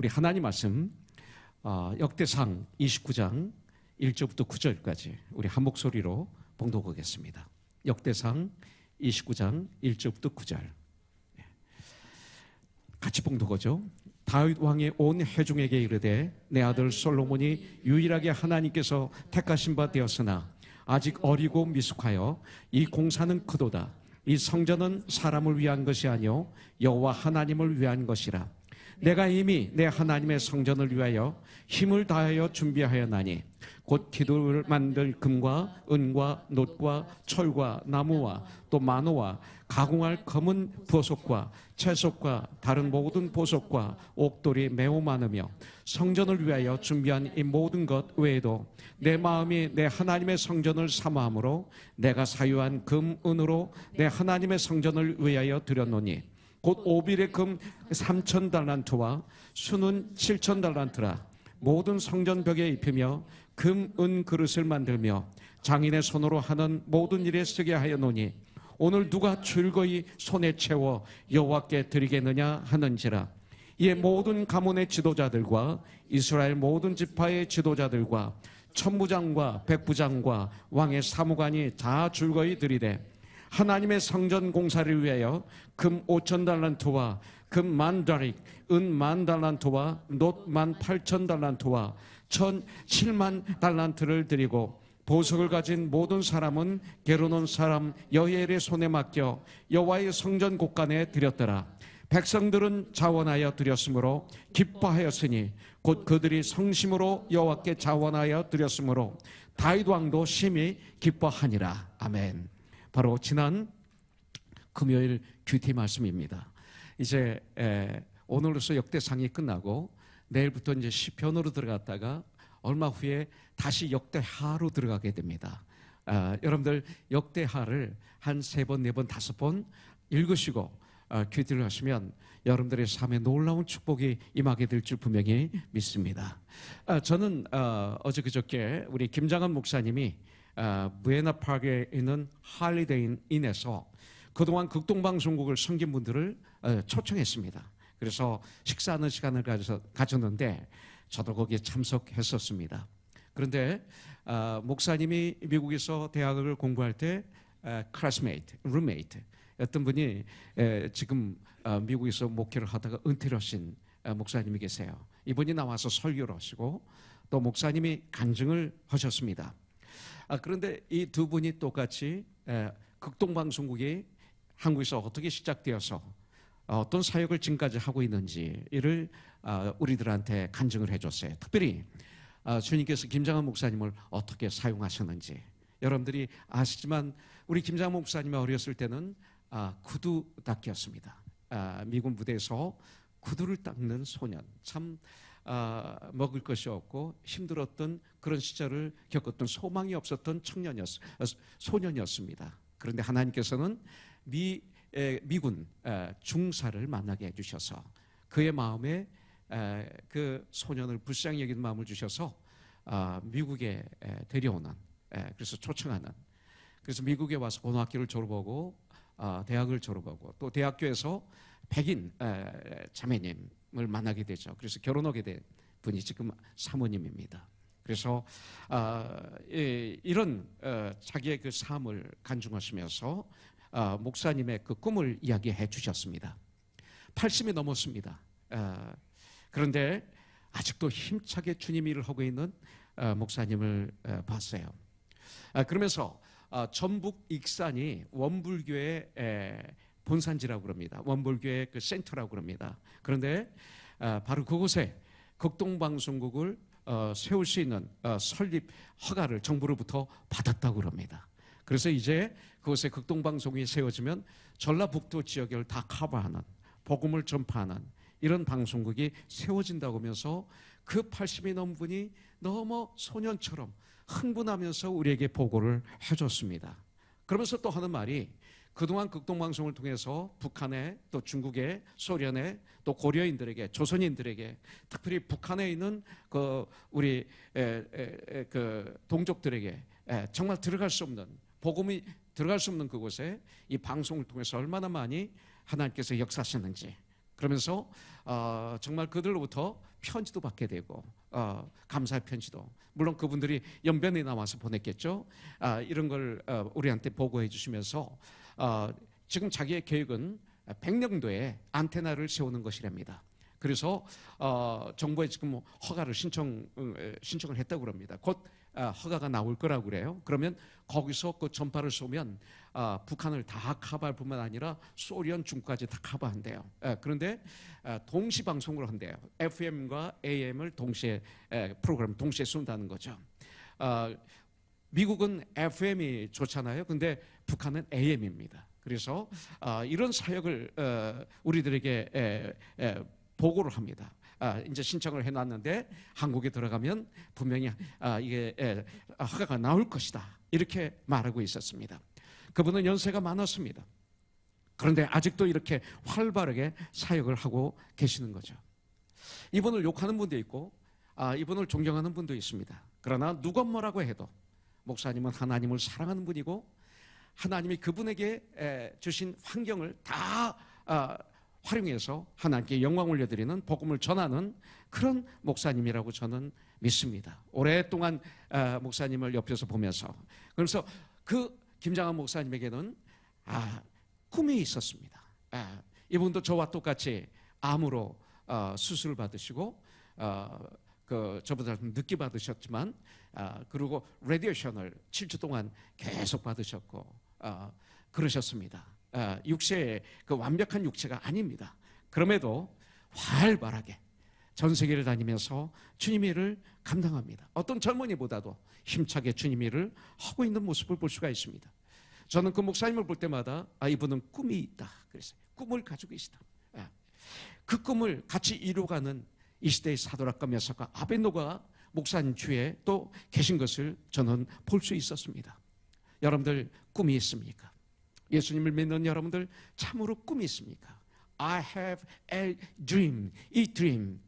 우리 하나님 말씀 역대상 29장 1절부터 9절까지 우리 한 목소리로 봉독하겠습니다. 역대상 29장 1절부터 9절 같이 봉독하죠. 다윗 왕이 온 회중에게 이르되 내 아들 솔로몬이 유일하게 하나님께서 택하신 바 되었으나 아직 어리고 미숙하여 이 공사는 크도다. 이 성전은 사람을 위한 것이 아니요 여호와 하나님을 위한 것이라. 내가 이미 내 하나님의 성전을 위하여 힘을 다하여 준비하였나니 곧 기둥을 만들 금과 은과 놋과 철과 나무와 또 만호와 가공할 검은 보석과 채석과 다른 모든 보석과 옥돌이 매우 많으며 성전을 위하여 준비한 이 모든 것 외에도 내 마음이 내 하나님의 성전을 사모함으로 내가 사유한 금, 은으로 내 하나님의 성전을 위하여 드렸노니 곧 오빌의 금 3,000달란트와 수는 7,000달란트라. 모든 성전벽에 입히며 금, 은 그릇을 만들며 장인의 손으로 하는 모든 일에 쓰게 하였노니 오늘 누가 즐거이 손에 채워 여호와께 드리겠느냐 하는지라. 이에 모든 가문의 지도자들과 이스라엘 모든 지파의 지도자들과 천부장과 백부장과 왕의 사무관이 다 즐거이 드리되 하나님의 성전 공사를 위하여 금 5,000달란트와 금 10,000다릭, 은 10,000달란트와 놋 18,000달란트와 천 70,000달란트를 드리고 보석을 가진 모든 사람은 게르논 사람 여히엘의 손에 맡겨 여호와의 성전 곳간에 드렸더라. 백성들은 자원하여 드렸으므로 기뻐하였으니 곧 그들이 성심으로 여호와께 자원하여 드렸으므로 다윗 왕도 심히 기뻐하니라. 아멘. 바로 지난 금요일 큐티 말씀입니다. 이제 오늘로서 역대상이 끝나고 내일부터 이제 시편으로 들어갔다가 얼마 후에 다시 역대하로 들어가게 됩니다. 여러분들 역대하를 한 3번, 4번, 5번 읽으시고 큐티를 하시면 여러분들의 삶에 놀라운 축복이 임하게 될 줄 분명히 믿습니다. 저는 어제 그저께 우리 김장한 목사님이 부에나 파크에 있는 할리데이 인에서 그동안 극동방송국을 섬긴 분들을 초청했습니다. 그래서 식사하는 시간을 가졌는데 저도 거기에 참석했었습니다. 그런데 목사님이 미국에서 대학을 공부할 때 클래스메이트, 룸메이트 어떤 분이 지금 미국에서 목회를 하다가 은퇴를 하신 목사님이 계세요. 이분이 나와서 설교를 하시고 또 목사님이 간증을 하셨습니다. 그런데 이 두 분이 똑같이 극동방송국이 한국에서 어떻게 시작되어서 어떤 사역을 지금까지 하고 있는지를 우리들한테 간증을 해줬어요. 특별히 주님께서 김장한 목사님을 어떻게 사용하셨는지. 여러분들이 아시지만 우리 김장한 목사님이 어렸을 때는 구두 닦기였습니다. 미군 부대에서 구두를 닦는 소년, 참 먹을 것이 없고 힘들었던 그런 시절을 겪었던 소망이 없었던 소년이었습니다. 그런데 하나님께서는 미군 중사를 만나게 해주셔서 그의 마음에 그 소년을 불쌍히 여기는 마음을 주셔서 미국에 데려오는, 그래서 초청하는, 그래서 미국에 와서 고등학교를 졸업하고 대학을 졸업하고 또 대학교에서 백인 자매님을 만나게 되죠. 그래서 결혼하게 된 분이 지금 사모님입니다. 그래서 이런 자기의 그 삶을 간증하시면서 목사님의 그 꿈을 이야기해 주셨습니다. 80이 넘었습니다. 그런데 아직도 힘차게 주님 일을 하고 있는 목사님을 봤어요. 그러면서 전북 익산이 원불교의 본산지라고 그럽니다. 원불교의 그 센터라고 그럽니다. 그런데 바로 그곳에 극동방송국을 세울 수 있는 설립 허가를 정부로부터 받았다고 그럽니다. 그래서 이제 그곳에 극동방송이 세워지면 전라북도 지역을 다 커버하는, 복음을 전파하는 이런 방송국이 세워진다고 하면서 그 80이 넘은 분이 너무 소년처럼 흥분하면서 우리에게 보고를 해줬습니다. 그러면서 또 하는 말이 그동안 극동방송을 통해서 북한에 또 중국에 소련에 또 고려인들에게 조선인들에게 특별히 북한에 있는 그 우리 그 동족들에게 정말 들어갈 수 없는 복음이 들어갈 수 없는 그곳에 이 방송을 통해서 얼마나 많이 하나님께서 역사하셨는지 그러면서 정말 그들로부터 편지도 받게 되고 감사의 편지도, 물론 그분들이 연변에 나와서 보냈겠죠. 이런 걸 우리한테 보고해 주시면서 지금 자기의 계획은 백령도에 안테나를 세우는 것이랍니다. 그래서 정부에 지금 허가를 신청을 했다고 그럽니다. 곧 허가가 나올 거라고 그래요. 그러면 거기서 그 전파를 쏘면 북한을 다 커버할 뿐만 아니라 소련, 중국까지 다 커버한대요. 그런데 동시 방송을 한대요. FM과 AM을 동시에 프로그램 동시에 쏜다는 거죠. 미국은 FM이 좋잖아요. 근데 북한은 AM입니다. 그래서 이런 사역을 우리들에게 보고를 합니다. 이제 신청을 해놨는데 한국에 들어가면 분명히 이게 허가가 나올 것이다, 이렇게 말하고 있었습니다. 그분은 연세가 많았습니다. 그런데 아직도 이렇게 활발하게 사역을 하고 계시는 거죠. 이분을 욕하는 분도 있고 이분을 존경하는 분도 있습니다. 그러나 누가 뭐라고 해도 목사님은 하나님을 사랑하는 분이고 하나님이 그분에게 주신 환경을 다 활용해서 하나님께 영광 올려드리는, 복음을 전하는 그런 목사님이라고 저는 믿습니다. 오랫동안 목사님을 옆에서 보면서, 그래서 그 김장한 목사님에게는 꿈이 있었습니다. 이분도 저와 똑같이 암으로 수술을 받으시고 저보다 좀 늦게 받으셨지만 그리고 레디에이션을 7주 동안 계속 받으셨고 그러셨습니다. 육체의 그 완벽한 육체가 아닙니다. 그럼에도 활발하게 전 세계를 다니면서 주님의 일을 감당합니다. 어떤 젊은이보다도 힘차게 주님의 일을 하고 있는 모습을 볼 수가 있습니다. 저는 그 목사님을 볼 때마다 이분은 꿈이 있다 그랬어요. 꿈을 가지고 계시다. 그 꿈을 같이 이루어가는 이 시대의 사도락과 메사가 아벤노가 목사님 주에 또 계신 것을 저는 볼 수 있었습니다. 여러분들 꿈이 있습니까? 예수님을 믿는 여러분들 참으로 꿈이 있습니까? I have a dream. 이 dream,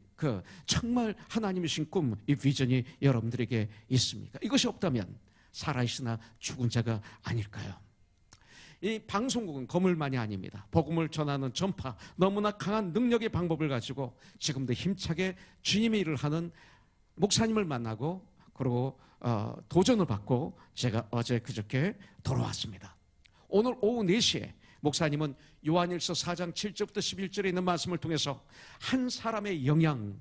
정말 하나님이 주신 꿈, 이 비전이 여러분들에게 있습니까? 이것이 없다면 살아있으나 죽은 자가 아닐까요? 이 방송국은 거물만이 아닙니다. 복음을 전하는 전파, 너무나 강한 능력의 방법을 가지고 지금도 힘차게 주님의 일을 하는 목사님을 만나고 그리고 도전을 받고 제가 어제 그저께 돌아왔습니다. 오늘 오후 4시에 목사님은 요한일서 4장 7절부터 11절에 있는 말씀을 통해서 한 사람의 영향,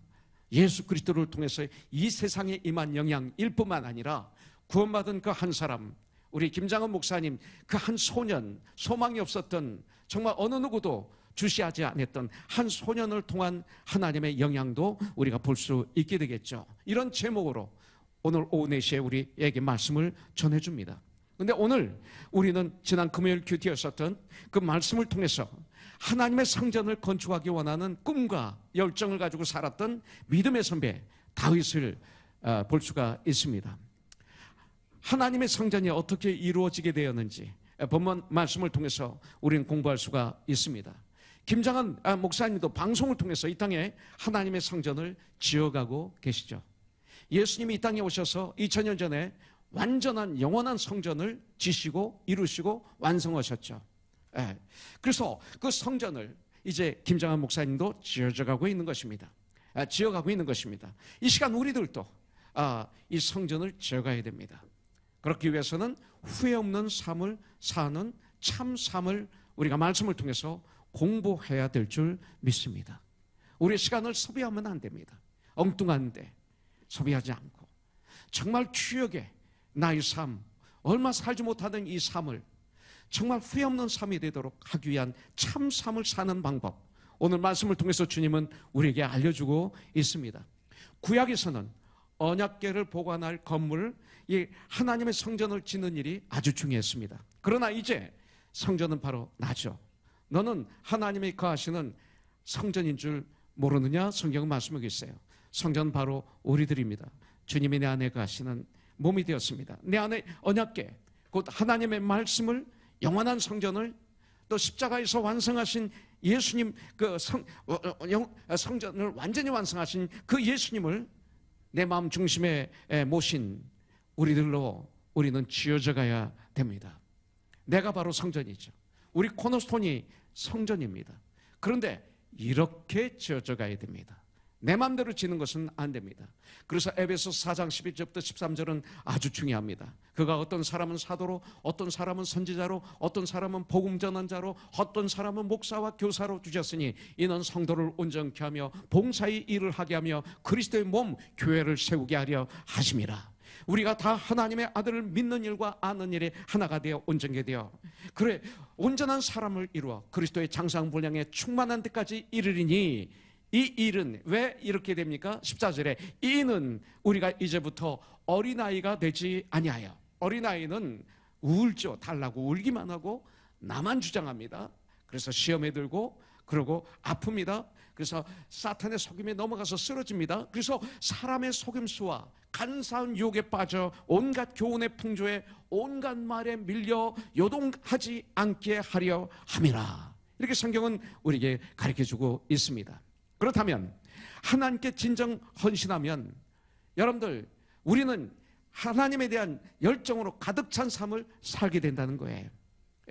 예수 그리스도를 통해서 이 세상에 임한 영향일 뿐만 아니라 구원받은 그 한 사람, 우리 김장은 목사님, 그 한 소년, 소망이 없었던, 정말 어느 누구도 주시하지 않았던 한 소년을 통한 하나님의 영향도 우리가 볼 수 있게 되겠죠. 이런 제목으로 오늘 오후 4시에 우리에게 말씀을 전해줍니다. 그런데 오늘 우리는 지난 금요일 큐티였었던 그 말씀을 통해서 하나님의 성전을 건축하기 원하는 꿈과 열정을 가지고 살았던 믿음의 선배 다윗을 볼 수가 있습니다. 하나님의 성전이 어떻게 이루어지게 되었는지 본문 말씀을 통해서 우리는 공부할 수가 있습니다. 김장한 목사님도 방송을 통해서 이 땅에 하나님의 성전을 지어가고 계시죠. 예수님이 이 땅에 오셔서 2000년 전에 완전한 영원한 성전을 지시고 이루시고 완성하셨죠. 그래서 그 성전을 이제 김장한 목사님도 지어가고 있는 것입니다. 이 시간 우리들도 이 성전을 지어가야 됩니다. 그렇기 위해서는 후회 없는 삶을 사는 참 삶을 우리가 말씀을 통해서 공부해야 될 줄 믿습니다. 우리의 시간을 소비하면 안 됩니다. 엉뚱한데 소비하지 않고 정말 추억의 나의 삶, 얼마 살지 못하던 이 삶을 정말 후회 없는 삶이 되도록 하기 위한 참 삶을 사는 방법, 오늘 말씀을 통해서 주님은 우리에게 알려주고 있습니다. 구약에서는 언약궤를 보관할 건물, 이 하나님의 성전을 짓는 일이 아주 중요했습니다. 그러나 이제 성전은 바로 나죠. 너는 하나님이 거하시는 성전인 줄 모르느냐? 성경은 말씀하고 있어요. 성전은 바로 우리들입니다. 주님이 내 안에 거하시는 몸이 되었습니다. 내 안에 언약궤, 곧 하나님의 말씀을, 영원한 성전을, 또 십자가에서 완성하신 예수님, 그 성전을 완전히 완성하신 그 예수님을 내 마음 중심에 모신 우리들로 우리는 지어져 가야 됩니다. 내가 바로 성전이죠. 우리 코너스톤이 성전입니다. 그런데 이렇게 지어져 가야 됩니다. 내 마음대로 지는 것은 안 됩니다. 그래서 에베소 4장 12절부터 13절은 아주 중요합니다. 그가 어떤 사람은 사도로, 어떤 사람은 선지자로, 어떤 사람은 복음 전환자로, 어떤 사람은 목사와 교사로 주셨으니 이는 성도를 온전케 하며 봉사의 일을 하게 하며 그리스도의 몸 교회를 세우게 하려 하심이라. 우리가 다 하나님의 아들을 믿는 일과 아는 일에 하나가 되어 온전케 되어 그래 온전한 사람을 이루어 그리스도의 장성 분량에 충만한 데까지 이르리니 이 일은 왜 이렇게 됩니까? 14절에 이는 우리가 이제부터 어린아이가 되지 아니하여. 어린아이는 울죠. 달라고 울기만 하고 나만 주장합니다. 그래서 시험에 들고 그러고 아픕니다. 그래서 사탄의 속임에 넘어가서 쓰러집니다. 그래서 사람의 속임수와 간사한 유혹에 빠져 온갖 교훈의 풍조에 온갖 말에 밀려 요동하지 않게 하려 함이라. 이렇게 성경은 우리에게 가르쳐주고 있습니다. 그렇다면 하나님께 진정 헌신하면 여러분들 우리는 하나님에 대한 열정으로 가득 찬 삶을 살게 된다는 거예요.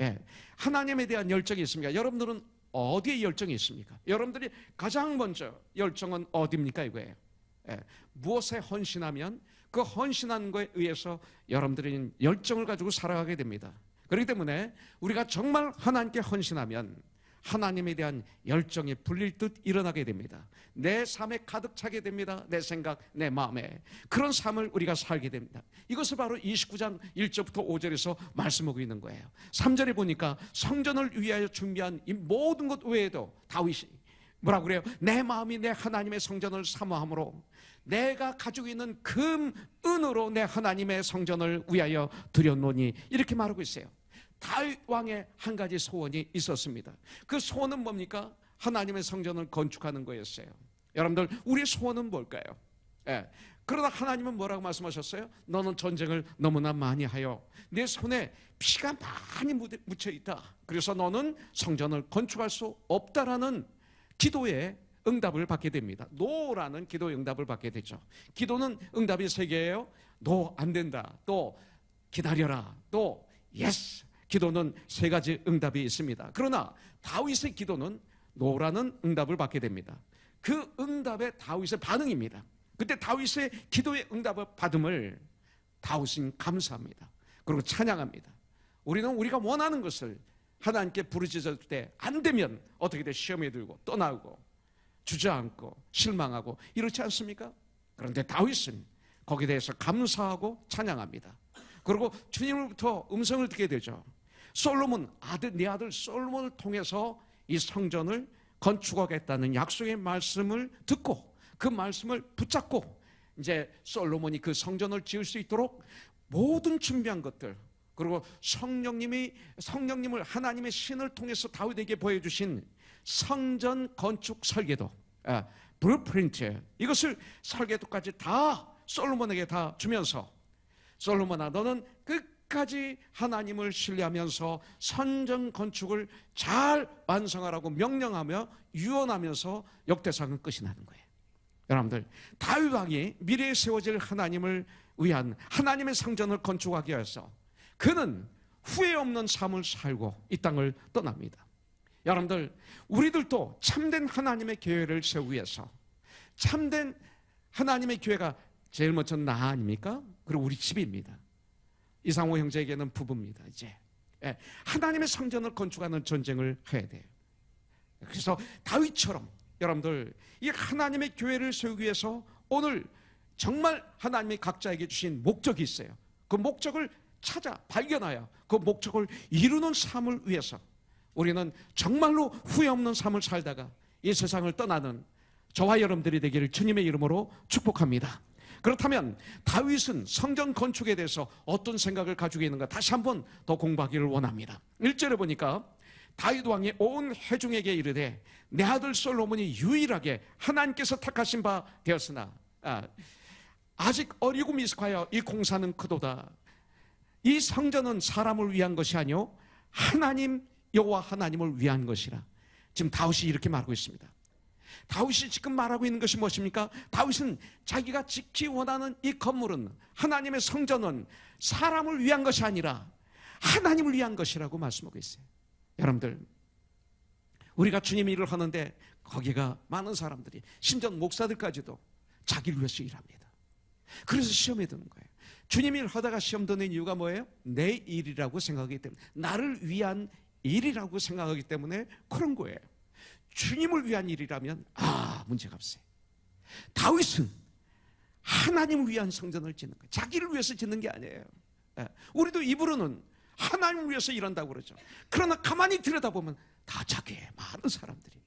예. 하나님에 대한 열정이 있습니까? 여러분들은 어디에 열정이 있습니까? 여러분들이 가장 먼저 열정은 어디입니까? 이거예요. 예. 무엇에 헌신하면 그 헌신한 거에 의해서 여러분들은 열정을 가지고 살아가게 됩니다. 그렇기 때문에 우리가 정말 하나님께 헌신하면 하나님에 대한 열정이 불릴 듯 일어나게 됩니다. 내 삶에 가득 차게 됩니다. 내 생각, 내 마음에 그런 삶을 우리가 살게 됩니다. 이것을 바로 29장 1절부터 5절에서 말씀하고 있는 거예요. 3절에 보니까 성전을 위하여 준비한 이 모든 것 외에도 다윗이 뭐라고 그래요? 내 마음이 내 하나님의 성전을 사모함으로 내가 가지고 있는 금, 은으로 내 하나님의 성전을 위하여 드렸노니 이렇게 말하고 있어요. 다윗 왕의 한 가지 소원이 있었습니다. 그 소원은 뭡니까? 하나님의 성전을 건축하는 거였어요. 여러분들 우리의 소원은 뭘까요? 예. 그러다 하나님은 뭐라고 말씀하셨어요? 너는 전쟁을 너무나 많이 하여 내 손에 피가 많이 묻혀 있다. 그래서 너는 성전을 건축할 수 없다라는 기도의 응답을 받게 됩니다. 노라는 기도의 응답을 받게 되죠. 기도는 응답이 3개예요. 노 안 된다. 또 기다려라. 또 예스. 기도는 3가지 응답이 있습니다. 그러나 다윗의 기도는 노라는 응답을 받게 됩니다. 그 응답에 다윗의 반응입니다. 그때 다윗의 기도의 응답을 받음을 다윗은 감사합니다. 그리고 찬양합니다. 우리는 우리가 원하는 것을 하나님께 부르짖을 때 안 되면 어떻게 돼? 시험에 들고 떠나고 주저앉고 실망하고 이렇지 않습니까? 그런데 다윗은 거기에 대해서 감사하고 찬양합니다. 그리고 주님으로부터 음성을 듣게 되죠. 솔로몬 네 아들 솔로몬을 통해서 이 성전을 건축하겠다는 약속의 말씀을 듣고 그 말씀을 붙잡고 이제 솔로몬이 그 성전을 지을 수 있도록 모든 준비한 것들 그리고 성령님을 하나님의 신을 통해서 다윗에게 보여주신 성전 건축 설계도 블루프린트 이것을 설계도까지 다 솔로몬에게 다 주면서 솔로몬아 너는 끝까지 하나님을 신뢰하면서 성전 건축을 잘 완성하라고 명령하며 유언하면서 역대상은 끝이 나는 거예요. 여러분들 다윗 왕이 미래에 세워질 하나님을 위한 하나님의 성전을 건축하기 위해서 그는 후회 없는 삶을 살고 이 땅을 떠납니다. 여러분들 우리들도 참된 하나님의 교회를 세우기 위해서 참된 하나님의 교회가 제일 먼저 나 아닙니까? 그리고 우리 집입니다. 이상호 형제에게는 부부입니다. 이제 하나님의 성전을 건축하는 전쟁을 해야 돼요. 그래서 다윗처럼 여러분들 이 하나님의 교회를 세우기 위해서 오늘 정말 하나님이 각자에게 주신 목적이 있어요. 그 목적을 찾아 발견하여 그 목적을 이루는 삶을 위해서 우리는 정말로 후회 없는 삶을 살다가 이 세상을 떠나는 저와 여러분들이 되기를 주님의 이름으로 축복합니다. 그렇다면 다윗은 성전 건축에 대해서 어떤 생각을 가지고 있는가 다시 한번 더 공부하기를 원합니다. 1절에 보니까 다윗 왕이 온 회중에게 이르되 내 아들 솔로몬이 유일하게 하나님께서 택하신 바 되었으나 아직 어리고 미숙하여 이 공사는 크도다. 이 성전은 사람을 위한 것이 아니요 하나님 여호와 하나님을 위한 것이라. 지금 다윗이 이렇게 말하고 있습니다. 다윗이 지금 말하고 있는 것이 무엇입니까? 다윗은 자기가 짓기 원하는 이 건물은 하나님의 성전은 사람을 위한 것이 아니라 하나님을 위한 것이라고 말씀하고 있어요. 여러분들 우리가 주님의 일을 하는데 거기가 많은 사람들이, 심지어 목사들까지도 자기를 위해서 일합니다. 그래서 시험에 드는 거예요. 주님 일 하다가 시험 드는 이유가 뭐예요? 내 일이라고 생각하기 때문에, 나를 위한 일이라고 생각하기 때문에 그런 거예요. 주님을 위한 일이라면 문제가 없어요. 다윗은 하나님을 위한 성전을 짓는 거예요. 자기를 위해서 짓는 게 아니에요. 우리도 입으로는 하나님을 위해서 일한다고 그러죠. 그러나 가만히 들여다보면 다 자기의 많은 사람들이.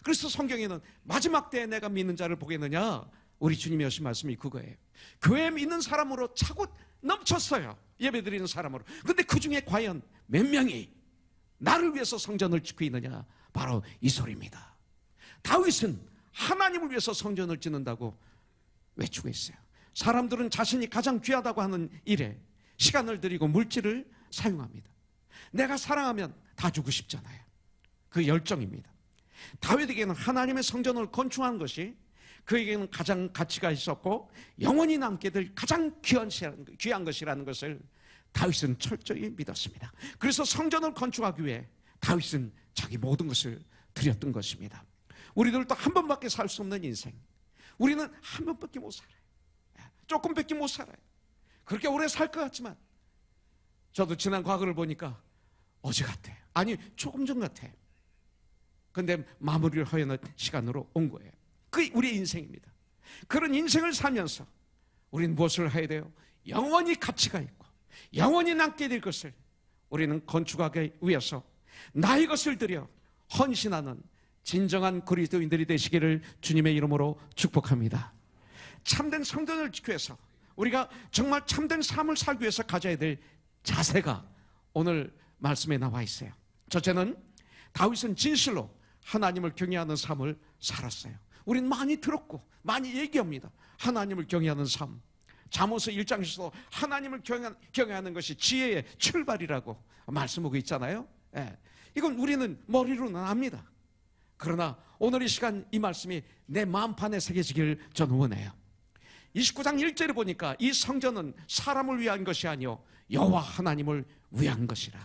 그래서 성경에는 마지막 때에 내가 믿는 자를 보겠느냐, 우리 주님이 하신 말씀이 그거예요. 교회 믿는 사람으로 차고 넘쳤어요. 예배드리는 사람으로. 근데 그 중에 과연 몇 명이 나를 위해서 성전을 짓고 있느냐, 바로 이 소리입니다. 다윗은 하나님을 위해서 성전을 짓는다고 외치고 있어요. 사람들은 자신이 가장 귀하다고 하는 일에 시간을 들이고 물질을 사용합니다. 내가 사랑하면 다 주고 싶잖아요. 그 열정입니다. 다윗에게는 하나님의 성전을 건축한 것이 그에게는 가장 가치가 있었고 영원히 남게 될 가장 귀한 것이라는 것을 다윗은 철저히 믿었습니다. 그래서 성전을 건축하기 위해 다윗은 자기 모든 것을 드렸던 것입니다. 우리들도 한 번밖에 살 수 없는 인생, 우리는 한 번밖에 못 살아요. 조금밖에 못 살아요. 그렇게 오래 살 것 같지만, 저도 지난 과거를 보니까 어제 같아, 아니 조금 전 같아. 근데 마무리를 하려는 시간으로 온 거예요. 그게 우리의 인생입니다. 그런 인생을 살면서 우리는 무엇을 해야 돼요? 영원히 가치가 있고 영원히 남게 될 것을 우리는 건축하기 위해서 나의 것을 들여 헌신하는 진정한 그리스도인들이 되시기를 주님의 이름으로 축복합니다. 참된 성전을 짓기 위해서, 우리가 정말 참된 삶을 살기 위해서 가져야 될 자세가 오늘 말씀에 나와 있어요. 첫째는 다윗은 진실로 하나님을 경외하는 삶을 살았어요. 우린 많이 들었고 많이 얘기합니다. 하나님을 경외하는 삶. 잠언서 1장에서도 하나님을 경외하는 것이 지혜의 출발이라고 말씀하고 있잖아요. 이건 우리는 머리로는 압니다. 그러나 오늘 이 시간 이 말씀이 내 마음판에 새겨지길 저는 원해요. 29장 1절에 보니까 이 성전은 사람을 위한 것이 아니요 여호와 하나님을 위한 것이라,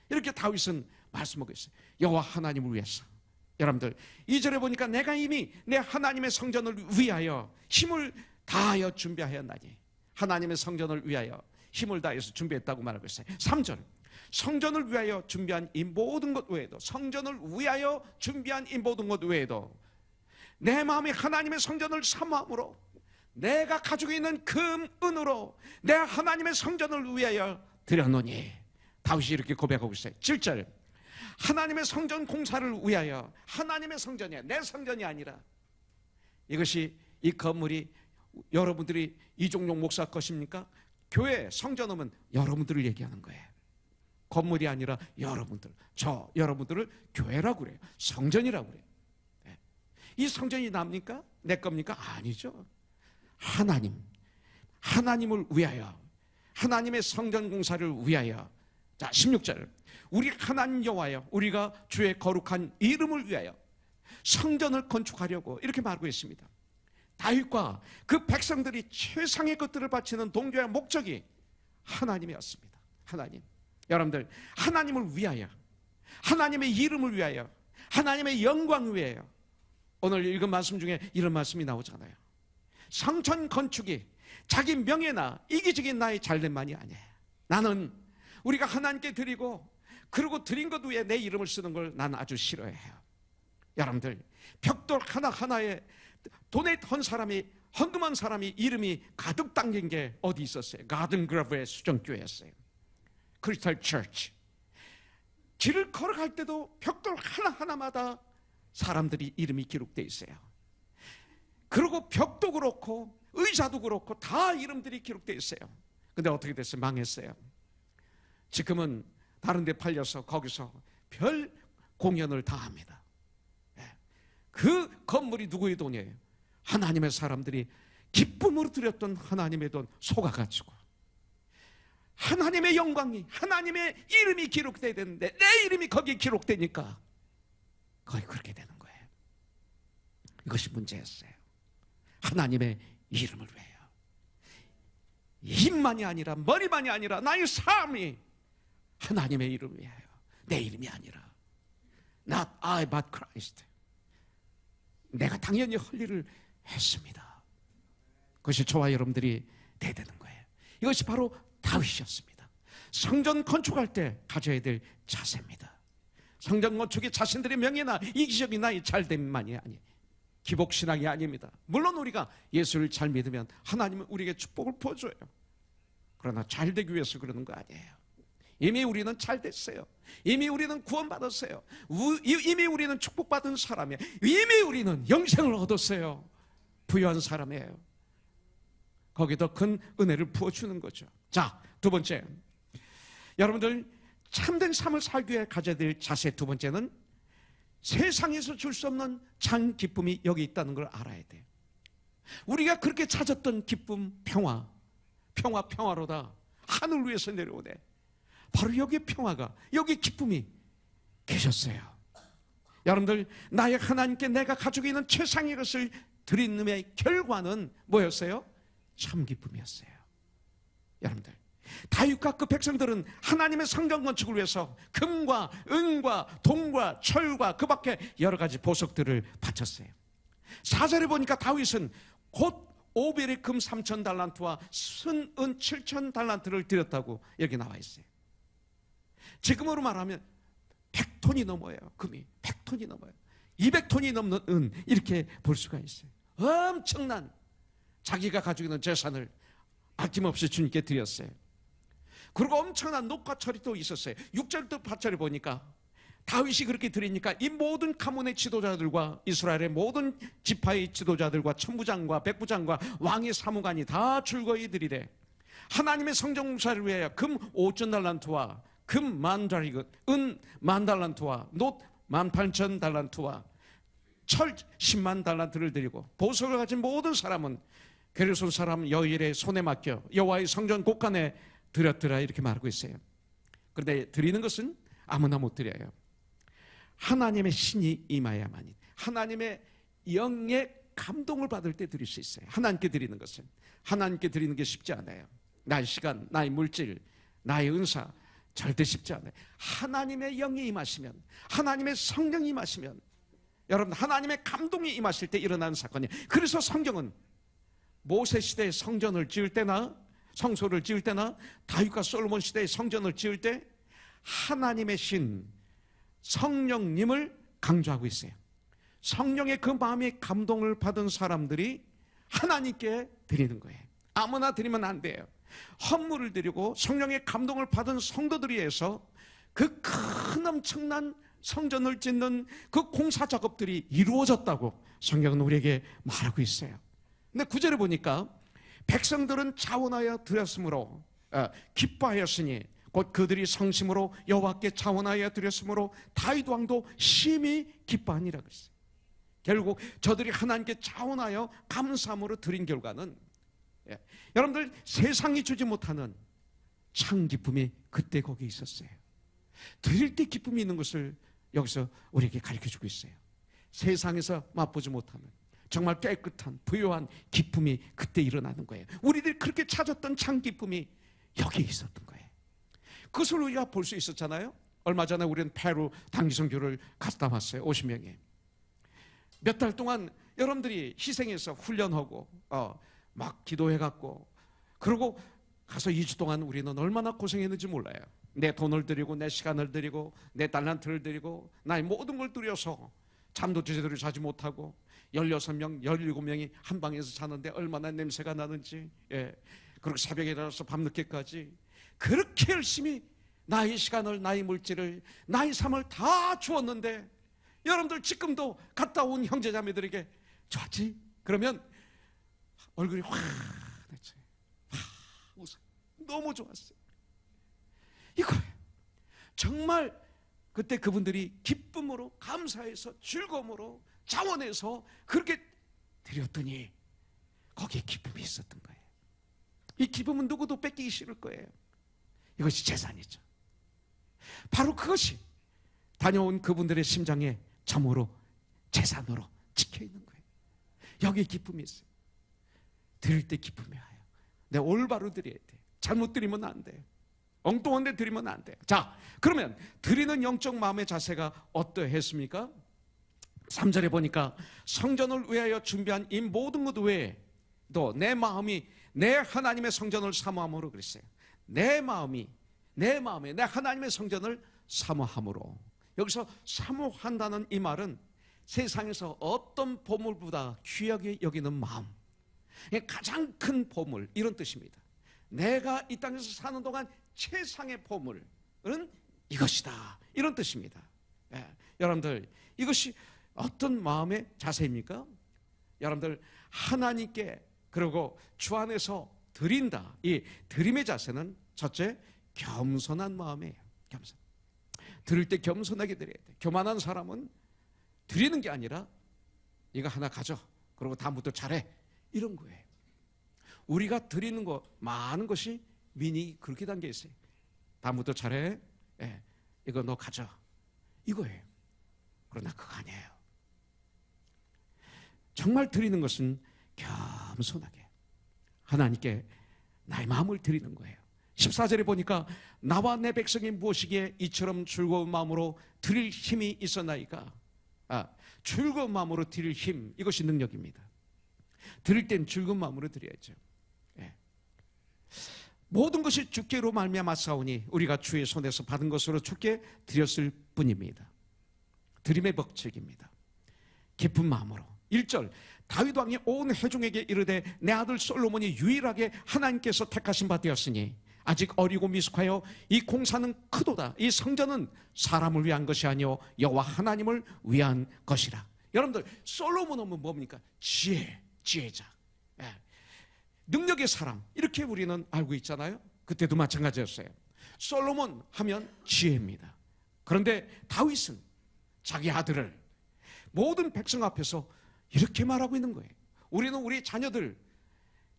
이렇게 다윗은 말씀하고 있어요. 여호와 하나님을 위해서. 여러분들 2절에 보니까 내가 이미 내 하나님의 성전을 위하여 힘을 다하여 준비하였나니, 하나님의 성전을 위하여 힘을 다해서 준비했다고 말하고 있어요. 3절, 성전을 위하여 준비한 이 모든 것 외에도, 성전을 위하여 준비한 이 모든 것 외에도 내 마음이 하나님의 성전을 사모함으로 내가 가지고 있는 금, 은으로 내 하나님의 성전을 위하여 드렸노니, 다윗이 이렇게 고백하고 있어요. 7절, 하나님의 성전 공사를 위하여, 하나님의 성전이야, 내 성전이 아니라. 이것이, 이 건물이 여러분들이 이종용 목사 것입니까? 교회 성전하면 여러분들을 얘기하는 거예요. 건물이 아니라 여러분들, 여러분들을 교회라고 그래요. 성전이라고 그래요. 이 성전이 납니까? 내 겁니까? 아니죠. 하나님을 위하여, 하나님의 성전 공사를 위하여. 자, 16절, 우리 하나님 여호와여, 우리가 주의 거룩한 이름을 위하여 성전을 건축하려고, 이렇게 말하고 있습니다. 다윗과 그 백성들이 최상의 것들을 바치는 동기와 목적이 하나님이었습니다. 하나님. 여러분들, 하나님을 위하여, 하나님의 이름을 위하여, 하나님의 영광을 위하여. 오늘 읽은 말씀 중에 이런 말씀이 나오잖아요. 성전 건축이 자기 명예나 이기적인 나의 잘됨만이 아니에요. 나는 우리가 하나님께 드리고, 그리고 드린 것 위에 내 이름을 쓰는 걸 나는 아주 싫어해요. 여러분들, 벽돌 하나하나에 돈에 헌금한 사람이 이름이 가득 담긴 게 어디 있었어요? 가든그라브의 수정교회였어요. 크리스탈 처치. 길을 걸어갈 때도 벽돌 하나하나마다 사람들이 이름이 기록되어 있어요. 그리고 벽도 그렇고 의자도 그렇고 다 이름들이 기록되어 있어요. 근데 어떻게 됐어요? 망했어요. 지금은 다른 데 팔려서 거기서 별 공연을 다 합니다. 그 건물이 누구의 돈이에요? 하나님의 사람들이 기쁨으로 드렸던 하나님의 돈 속아가지고, 하나님의 영광이, 하나님의 이름이 기록돼야 되는데 내 이름이 거기에 기록되니까 거의 그렇게 되는 거예요. 이것이 문제였어요. 하나님의 이름을 위해요. 힘만이 아니라, 머리만이 아니라 나의 삶이 하나님의 이름을 위하여, 내 이름이 아니라. Not I but Christ. 내가 당연히 할 일을 했습니다. 그것이 저와 여러분들이 돼야 되는 거예요. 이것이 바로 다윗이었습니다. 성전 건축할 때 가져야 될 자세입니다. 성전 건축이 자신들의 명예나 이기적이나 잘됨만이 아니에요. 기복신앙이 아닙니다. 물론 우리가 예수를 잘 믿으면 하나님은 우리에게 축복을 부어줘요. 그러나 잘 되기 위해서 그러는 거 아니에요. 이미 우리는 잘 됐어요. 이미 우리는 구원받았어요. 이미 우리는 축복받은 사람이에요. 이미 우리는 영생을 얻었어요. 부유한 사람이에요. 거기에 더 큰 은혜를 부어주는 거죠. 자, 두 번째, 여러분들 참된 삶을 살기 위해 가져야 될 자세 두 번째는 세상에서 줄 수 없는 참 기쁨이 여기 있다는 걸 알아야 돼요. 우리가 그렇게 찾았던 기쁨, 평화로다. 하늘 위에서 내려오네. 바로 여기 평화가, 여기 기쁨이 계셨어요. 여러분들, 나의 하나님께 내가 가지고 있는 최상의 것을 드리는 결과는 뭐였어요? 참 기쁨이었어요. 여러분들, 다윗과 그 백성들은 하나님의 성전 건축을 위해서 금과 은과 동과 철과 그 밖에 여러 가지 보석들을 바쳤어요. 4절에 보니까 다윗은 곧 오벨의 금 3,000달란트와 순은 7,000달란트를 드렸다고 여기 나와 있어요. 지금으로 말하면 100톤이 넘어요. 금이 100톤이 넘어요. 200톤이 넘는 은, 이렇게 볼 수가 있어요. 엄청난 자기가 가지고 있는 재산을 아낌없이 주님께 드렸어요. 그리고 엄청난 녹과 철이 또 있었어요. 6절부터 8절에 보니까 다윗이 그렇게 드리니까 이 모든 가문의 지도자들과 이스라엘의 모든 지파의 지도자들과 천부장과 백부장과 왕의 사무관이 다 즐거이 드리되 하나님의 성전 공사를 위하여 금 5,000달란트와 금 10,000달란트, 은 10,000달란트와 놋 18,000달란트와 철 100,000달란트를 드리고 보석을 가진 모든 사람은 게르손 사람 여일의 손에 맡겨 여호와의 성전 곳간에 드렸더라, 이렇게 말하고 있어요. 그런데 드리는 것은 아무나 못 드려요. 하나님의 신이 임하야만이, 하나님의 영의 감동을 받을 때 드릴 수 있어요. 하나님께 드리는 것은, 하나님께 드리는 게 쉽지 않아요. 나의 시간, 나의 물질, 나의 은사 절대 쉽지 않아요. 하나님의 영이 임하시면, 하나님의 성령이 임하시면, 여러분, 하나님의 감동이 임하실 때 일어나는 사건이에요. 그래서 성경은 모세 시대에 성전을 지을 때나 성소를 지을 때나 다윗과 솔로몬 시대에 성전을 지을 때 하나님의 신 성령님을 강조하고 있어요. 성령의 그 마음의 감동을 받은 사람들이 하나님께 드리는 거예요. 아무나 드리면 안 돼요. 헌물을 드리고 성령의 감동을 받은 성도들이 해서 그 큰 엄청난 성전을 짓는 그 공사 작업들이 이루어졌다고 성경은 우리에게 말하고 있어요. 근데 9절에 보니까 백성들은 자원하여 드렸으므로 기뻐하였으니 곧 그들이 성심으로 여호와께 자원하여 드렸으므로 다윗 왕도 심히 기뻐하니라 그랬어요. 결국 저들이 하나님께 자원하여 감사함으로 드린 결과는 여러분들 세상이 주지 못하는 참 기쁨이 그때 거기 있었어요. 드릴 때 기쁨이 있는 것을 여기서 우리에게 가르쳐주고 있어요. 세상에서 맛보지 못하는 정말 깨끗한 부유한 기쁨이 그때 일어나는 거예요. 우리들이 그렇게 찾았던 참 기쁨이 여기에 있었던 거예요. 그것을 우리가 볼 수 있었잖아요. 얼마 전에 우리는 페루 단기선교를 갔다 왔어요. 50명이 몇 달 동안 여러분들이 희생해서 훈련하고 막 기도해갖고 그러고 가서 2주 동안 우리는 얼마나 고생했는지 몰라요. 내 돈을 드리고 내 시간을 드리고 내 달란트를 드리고 나의 모든 걸 들여서 잠도 제대로 자지 못하고 16명, 17명이 한 방에서 자는데 얼마나 냄새가 나는지, 그리고 새벽에 일어나서 밤늦게까지 그렇게 열심히 나의 시간을, 나의 물질을, 나의 삶을 다 주었는데 여러분들 지금도 갔다 온 형제자매들에게 좋았지? 그러면 얼굴이 환해져요. 웃어요. 너무 좋았어요. 이거예요. 정말 그때 그분들이 기쁨으로, 감사해서, 즐거움으로, 자원해서 그렇게 드렸더니 거기에 기쁨이 있었던 거예요. 이 기쁨은 누구도 뺏기기 싫을 거예요. 이것이 재산이죠. 바로 그것이 다녀온 그분들의 심장에 참으로 재산으로 찍혀있는 거예요. 여기에 기쁨이 있어요. 드릴 때 기쁨이 와요. 내가 올바로 드려야 돼. 잘못 드리면 안 돼요. 엉뚱한 데 드리면 안 돼요. 자, 그러면 드리는 영적 마음의 자세가 어떠했습니까? 3절에 보니까 성전을 위하여 준비한 이 모든 것 외에도 내 마음이 내 하나님의 성전을 사모함으로 그랬어요. 내 마음이 내 하나님의 성전을 사모함으로. 여기서 사모한다는 이 말은 세상에서 어떤 보물보다 귀하게 여기는 마음, 가장 큰 보물, 이런 뜻입니다. 내가 이 땅에서 사는 동안 최상의 보물은 이것이다, 이런 뜻입니다. 여러분들, 이것이 어떤 마음의 자세입니까? 여러분들, 하나님께 그리고 주 안에서 드린다, 이 드림의 자세는 첫째, 겸손한 마음이에요. 겸손. 드릴 때 겸손하게 드려야 돼. 교만한 사람은 드리는 게 아니라 이거 하나 가져, 그리고 다음부터 잘해, 이런 거예요. 우리가 드리는 거 많은 것이 민이 그렇게 담겨 있어요. 다음부터 잘해, 이거 너 가져, 이거예요. 그러나 그거 아니에요. 정말 드리는 것은 겸손하게 하나님께 나의 마음을 드리는 거예요. 14절에 보니까 나와 내 백성이 무엇이기에 이처럼 즐거운 마음으로 드릴 힘이 있었나이까. 즐거운 마음으로 드릴 힘, 이것이 능력입니다. 드릴 땐 즐거운 마음으로 드려야죠. 모든 것이 주께로 말미암아 싸우니 우리가 주의 손에서 받은 것으로 주께 드렸을 뿐입니다. 드림의 법칙입니다. 기쁜 마음으로. 1절, 다윗 왕이 온 회중에게 이르되 내 아들 솔로몬이 유일하게 하나님께서 택하신 바 되었으니 아직 어리고 미숙하여 이 공사는 크도다. 이 성전은 사람을 위한 것이 아니요 여호와 하나님을 위한 것이라. 여러분들, 솔로몬 하면 뭡니까? 지혜자, 능력의 사람, 이렇게 우리는 알고 있잖아요. 그때도 마찬가지였어요. 솔로몬 하면 지혜입니다. 그런데 다윗은 자기 아들을 모든 백성 앞에서 이렇게 말하고 있는 거예요. 우리는 우리 자녀들,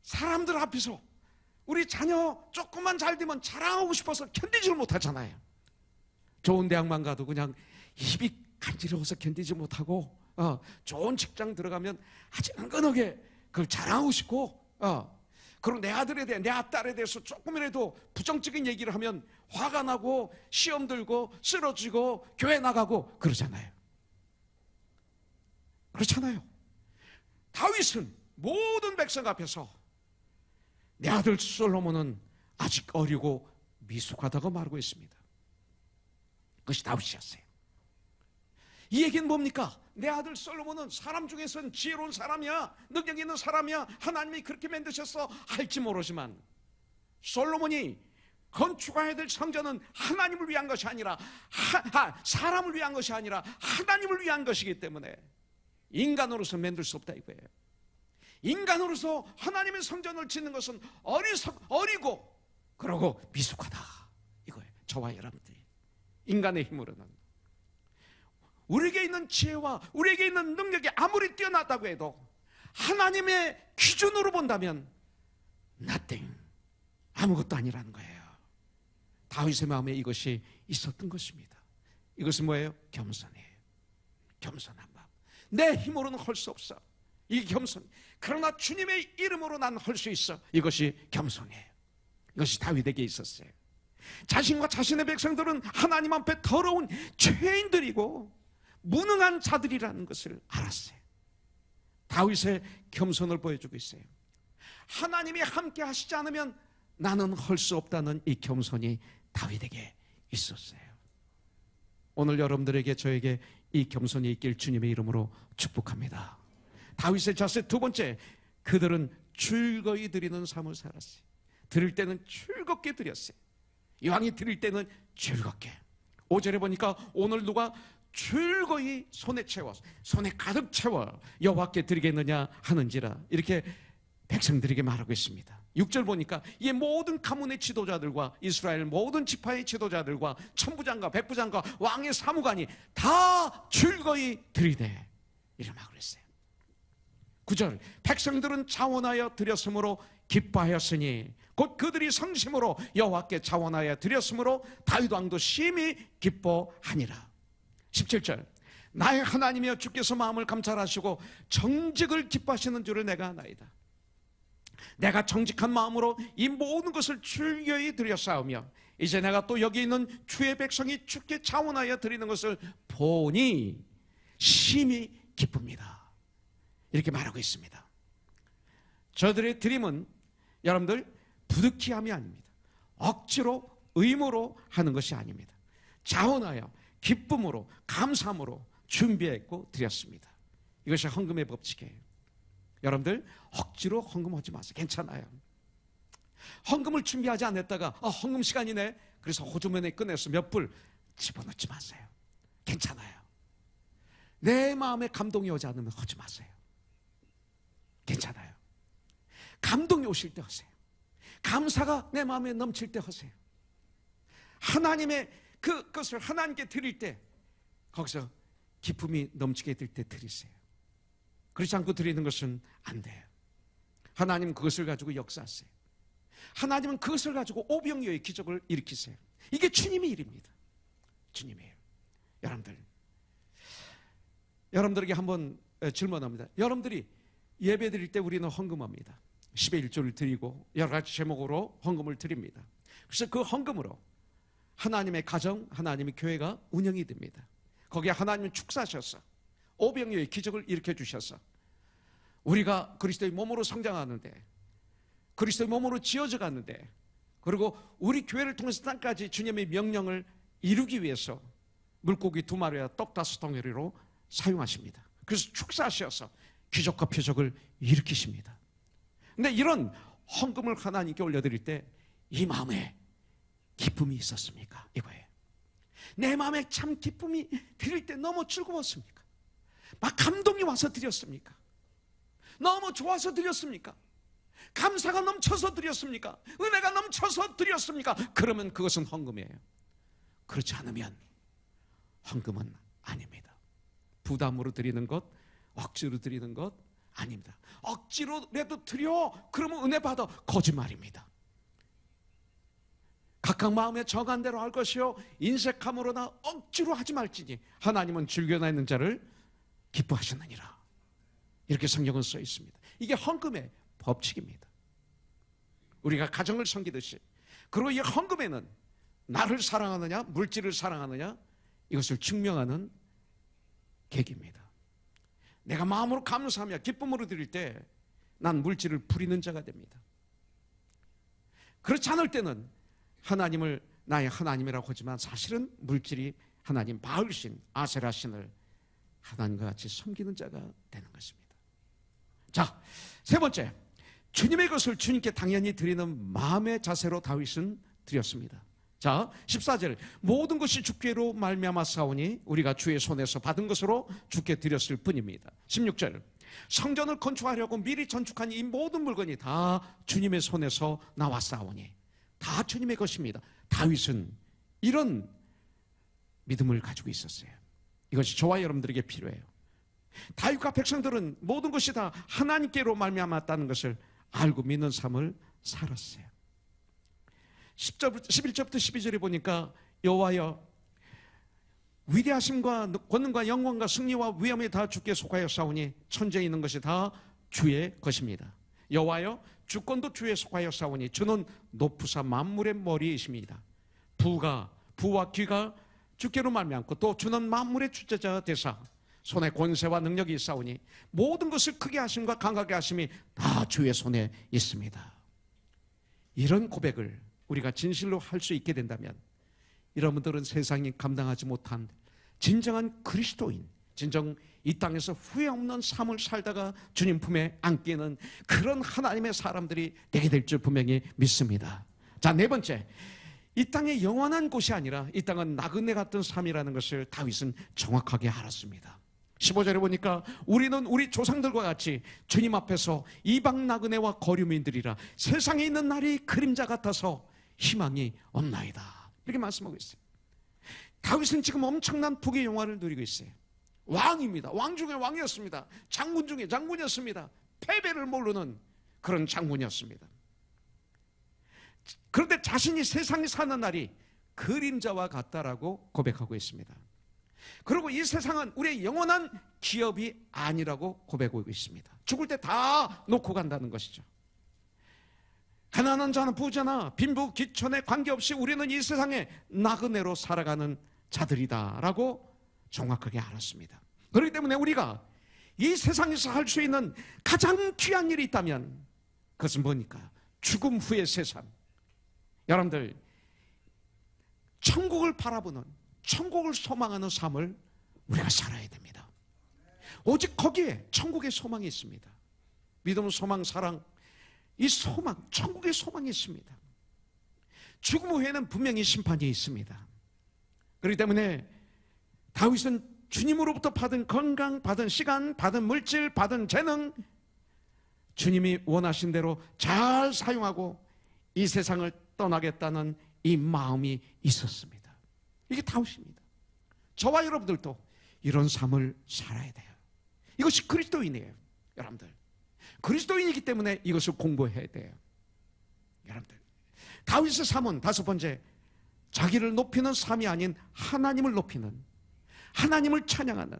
사람들 앞에서 우리 자녀 조금만 잘 되면 자랑하고 싶어서 견디지를 못하잖아요. 좋은 대학만 가도 그냥 입이 간지러워서 견디지 못하고, 좋은 직장 들어가면 아주 은근하게 그걸 자랑하고 싶고, 그리고 내 아들에 대해, 내 딸에 대해서 조금이라도 부정적인 얘기를 하면 화가 나고 시험 들고 쓰러지고 교회 나가고 그러잖아요. 그렇잖아요. 다윗은 모든 백성 앞에서 내 아들 솔로몬은 아직 어리고 미숙하다고 말하고 있습니다. 그것이 다윗이었어요. 이 얘기는 뭡니까? 내 아들 솔로몬은 사람 중에서는 지혜로운 사람이야, 능력 있는 사람이야, 하나님이 그렇게 만드셨어 할지 모르지만 솔로몬이 건축해야 될 성전은 하나님을 위한 것이 아니라 사람을 위한 것이 아니라 하나님을 위한 것이기 때문에 인간으로서 만들 수 없다 이거예요. 인간으로서 하나님의 성전을 짓는 것은 어리고 그러고 미숙하다 이거예요. 저와 여러분들이 인간의 힘으로는, 우리에게 있는 지혜와 우리에게 있는 능력이 아무리 뛰어나다고 해도 하나님의 기준으로 본다면 nothing, 아무것도 아니라는 거예요. 다윗의 마음에 이것이 있었던 것입니다. 이것은 뭐예요? 겸손이에요. 겸손한 마음. 내 힘으로는 할 수 없어, 이 겸손. 그러나 주님의 이름으로 난 할 수 있어, 이것이 겸손이에요. 이것이 다윗에게 있었어요. 자신과 자신의 백성들은 하나님 앞에 더러운 죄인들이고 무능한 자들이라는 것을 알았어요. 다윗의 겸손을 보여주고 있어요. 하나님이 함께 하시지 않으면 나는 할 수 없다는 이 겸손이 다윗에게 있었어요. 오늘 여러분들에게, 저에게 이 겸손이 있길 주님의 이름으로 축복합니다. 다윗의 자세 두 번째, 그들은 즐거이 드리는 삶을 살았어요. 드릴 때는 즐겁게 드렸어요. 이왕이 드릴 때는 즐겁게. 5절에 보니까 오늘 누가 즐거이 손에 가득 채워 여호와께 드리겠느냐 하는지라, 이렇게 백성들에게 말하고 있습니다. 6절 보니까 이 모든 가문의 지도자들과 이스라엘 모든 지파의 지도자들과 천부장과 백부장과 왕의 사무관이 다 즐거이 드리되 이렇게 말하고 있어요. 9절, 백성들은 자원하여 드렸으므로 기뻐하였으니 곧 그들이 성심으로 여호와께 자원하여 드렸으므로 다윗 왕도 심히 기뻐하니라. 17절, 나의 하나님이여 주께서 마음을 감찰하시고 정직을 기뻐하시는 줄을 내가 아나이다. 내가 정직한 마음으로 이 모든 것을 즐거이 드렸사오며 이제 내가 또 여기 있는 주의 백성이 주께 자원하여 드리는 것을 보니 심히 기쁩니다. 이렇게 말하고 있습니다. 저들의 드림은 여러분들 부득이함이 아닙니다. 억지로 의무로 하는 것이 아닙니다. 자원하여 기쁨으로 감사함으로 준비했고 드렸습니다. 이것이 헌금의 법칙이에요. 여러분들 억지로 헌금하지 마세요. 괜찮아요. 헌금을 준비하지 않았다가 헌금 시간이네, 그래서 호주머니에 꺼내서 몇 불 집어넣지 마세요. 괜찮아요. 내 마음에 감동이 오지 않으면 하지 마세요. 괜찮아요. 감동이 오실 때 하세요. 감사가 내 마음에 넘칠 때 하세요. 하나님의 그것을 하나님께 드릴 때 거기서 기쁨이 넘치게 될 때 드리세요. 그렇지 않고 드리는 것은 안 돼요. 하나님 그것을 가지고 역사하세요. 하나님은 그것을 가지고 오병이어의 기적을 일으키세요. 이게 주님의 일입니다. 주님의 일. 여러분들에게 한번 질문합니다. 여러분들이 예배 드릴 때 우리는 헌금합니다. 10의 1조를 드리고 여러 가지 제목으로 헌금을 드립니다. 그래서 그 헌금으로 하나님의 가정, 하나님의 교회가 운영이 됩니다. 거기에 하나님은 축사하셔서 오병이어의 기적을 일으켜 주셔서 우리가 그리스도의 몸으로 성장하는데, 그리스도의 몸으로 지어져 가는데, 그리고 우리 교회를 통해서 땅까지 주님의 명령을 이루기 위해서 물고기 2마리와 떡 5덩어리로 사용하십니다. 그래서 축사하셔서 기적과 표적을 일으키십니다. 근데 이런 헌금을 하나님께 올려드릴 때 이 마음에 기쁨이 있었습니까? 이거예요. 내 마음에 참 기쁨이 드릴 때 너무 즐거웠습니까? 막 감동이 와서 드렸습니까? 너무 좋아서 드렸습니까? 감사가 넘쳐서 드렸습니까? 은혜가 넘쳐서 드렸습니까? 그러면 그것은 헌금이에요. 그렇지 않으면 헌금은 아닙니다. 부담으로 드리는 것, 억지로 드리는 것 아닙니다. 억지로라도 드려, 그러면 은혜 받아. 거짓말입니다. 각각 마음에 정한 대로 할 것이요 인색함으로나 억지로 하지 말지니 하나님은 즐겨나 있는 자를 기뻐하시느니라. 이렇게 성경은 써 있습니다. 이게 헌금의 법칙입니다. 우리가 가정을 섬기듯이, 그리고 이 헌금에는 나를 사랑하느냐 물질을 사랑하느냐 이것을 증명하는 계기입니다. 내가 마음으로 감사하며 기쁨으로 드릴 때 난 물질을 부리는 자가 됩니다. 그렇지 않을 때는 하나님을 나의 하나님이라고 하지만 사실은 물질이 하나님 바알신, 아세라신을 하나님과 같이 섬기는 자가 되는 것입니다. 자, 세 번째, 주님의 것을 주님께 당연히 드리는 마음의 자세로 다윗은 드렸습니다. 자, 14절, 모든 것이 주께로 말미암아 싸우니 우리가 주의 손에서 받은 것으로 주께 드렸을 뿐입니다. 16절, 성전을 건축하려고 미리 전축한 이 모든 물건이 다 주님의 손에서 나와 싸우니 다 주님의 것입니다. 다윗은 이런 믿음을 가지고 있었어요. 이것이 저와 여러분들에게 필요해요. 다윗과 백성들은 모든 것이 다 하나님께로 말미암았다는 것을 알고 믿는 삶을 살았어요. 11절부터 12절에 보니까 여호와여 위대하심과 권능과 영광과 승리와 위엄이 다 주께 속하여 싸우니 천지에 있는 것이 다 주의 것입니다. 여호와여 주권도 주에 속하여 싸우니 주는 높으사 만물의 머리이십니다. 부와 귀가 주께로 말미암고 또 주는 만물의 주체자 되사 손에 권세와 능력이 있사오니 모든 것을 크게 하심과 강하게 하심이 다 주의 손에 있습니다. 이런 고백을 우리가 진실로 할 수 있게 된다면 여러분들은 세상이 감당하지 못한 진정한 그리스도인, 진정 이 땅에서 후회 없는 삶을 살다가 주님 품에 안기는 그런 하나님의 사람들이 되게 될 줄 분명히 믿습니다. 자, 네 번째, 이 땅의 영원한 곳이 아니라 이 땅은 나그네 같은 삶이라는 것을 다윗은 정확하게 알았습니다. 15절에 보니까 우리는 우리 조상들과 같이 주님 앞에서 이방 나그네와 거류민들이라 세상에 있는 날이 그림자 같아서 희망이 없나이다. 이렇게 말씀하고 있어요. 다윗은 지금 엄청난 북의 영화를 누리고 있어요. 왕입니다. 왕 중에 왕이었습니다. 장군 중에 장군이었습니다. 패배를 모르는 그런 장군이었습니다. 그런데 자신이 세상에 사는 날이 그림자와 같다라고 고백하고 있습니다. 그리고 이 세상은 우리의 영원한 기업이 아니라고 고백하고 있습니다. 죽을 때 다 놓고 간다는 것이죠. 가난한 자나 부자나 빈부 기천에 관계없이 우리는 이 세상에 나그네로 살아가는 자들이다라고 정확하게 알았습니다. 그렇기 때문에 우리가 이 세상에서 할 수 있는 가장 귀한 일이 있다면 그것은 뭡니까? 죽음 후의 세상. 여러분들, 천국을 바라보는, 천국을 소망하는 삶을 우리가 살아야 됩니다. 오직 거기에 천국의 소망이 있습니다. 믿음, 소망, 사랑, 이 소망, 천국의 소망이 있습니다. 죽음 후에는 분명히 심판이 있습니다. 그렇기 때문에 다윗은 주님으로부터 받은 건강, 받은 시간, 받은 물질, 받은 재능, 주님이 원하신 대로 잘 사용하고 이 세상을 떠나겠다는 이 마음이 있었습니다. 이게 다윗입니다. 저와 여러분들도 이런 삶을 살아야 돼요. 이것이 그리스도인이에요. 여러분들, 그리스도인이기 때문에 이것을 공부해야 돼요. 여러분들, 다윗의 삶은 다섯 번째, 자기를 높이는 삶이 아닌 하나님을 높이는, 하나님을 찬양하는,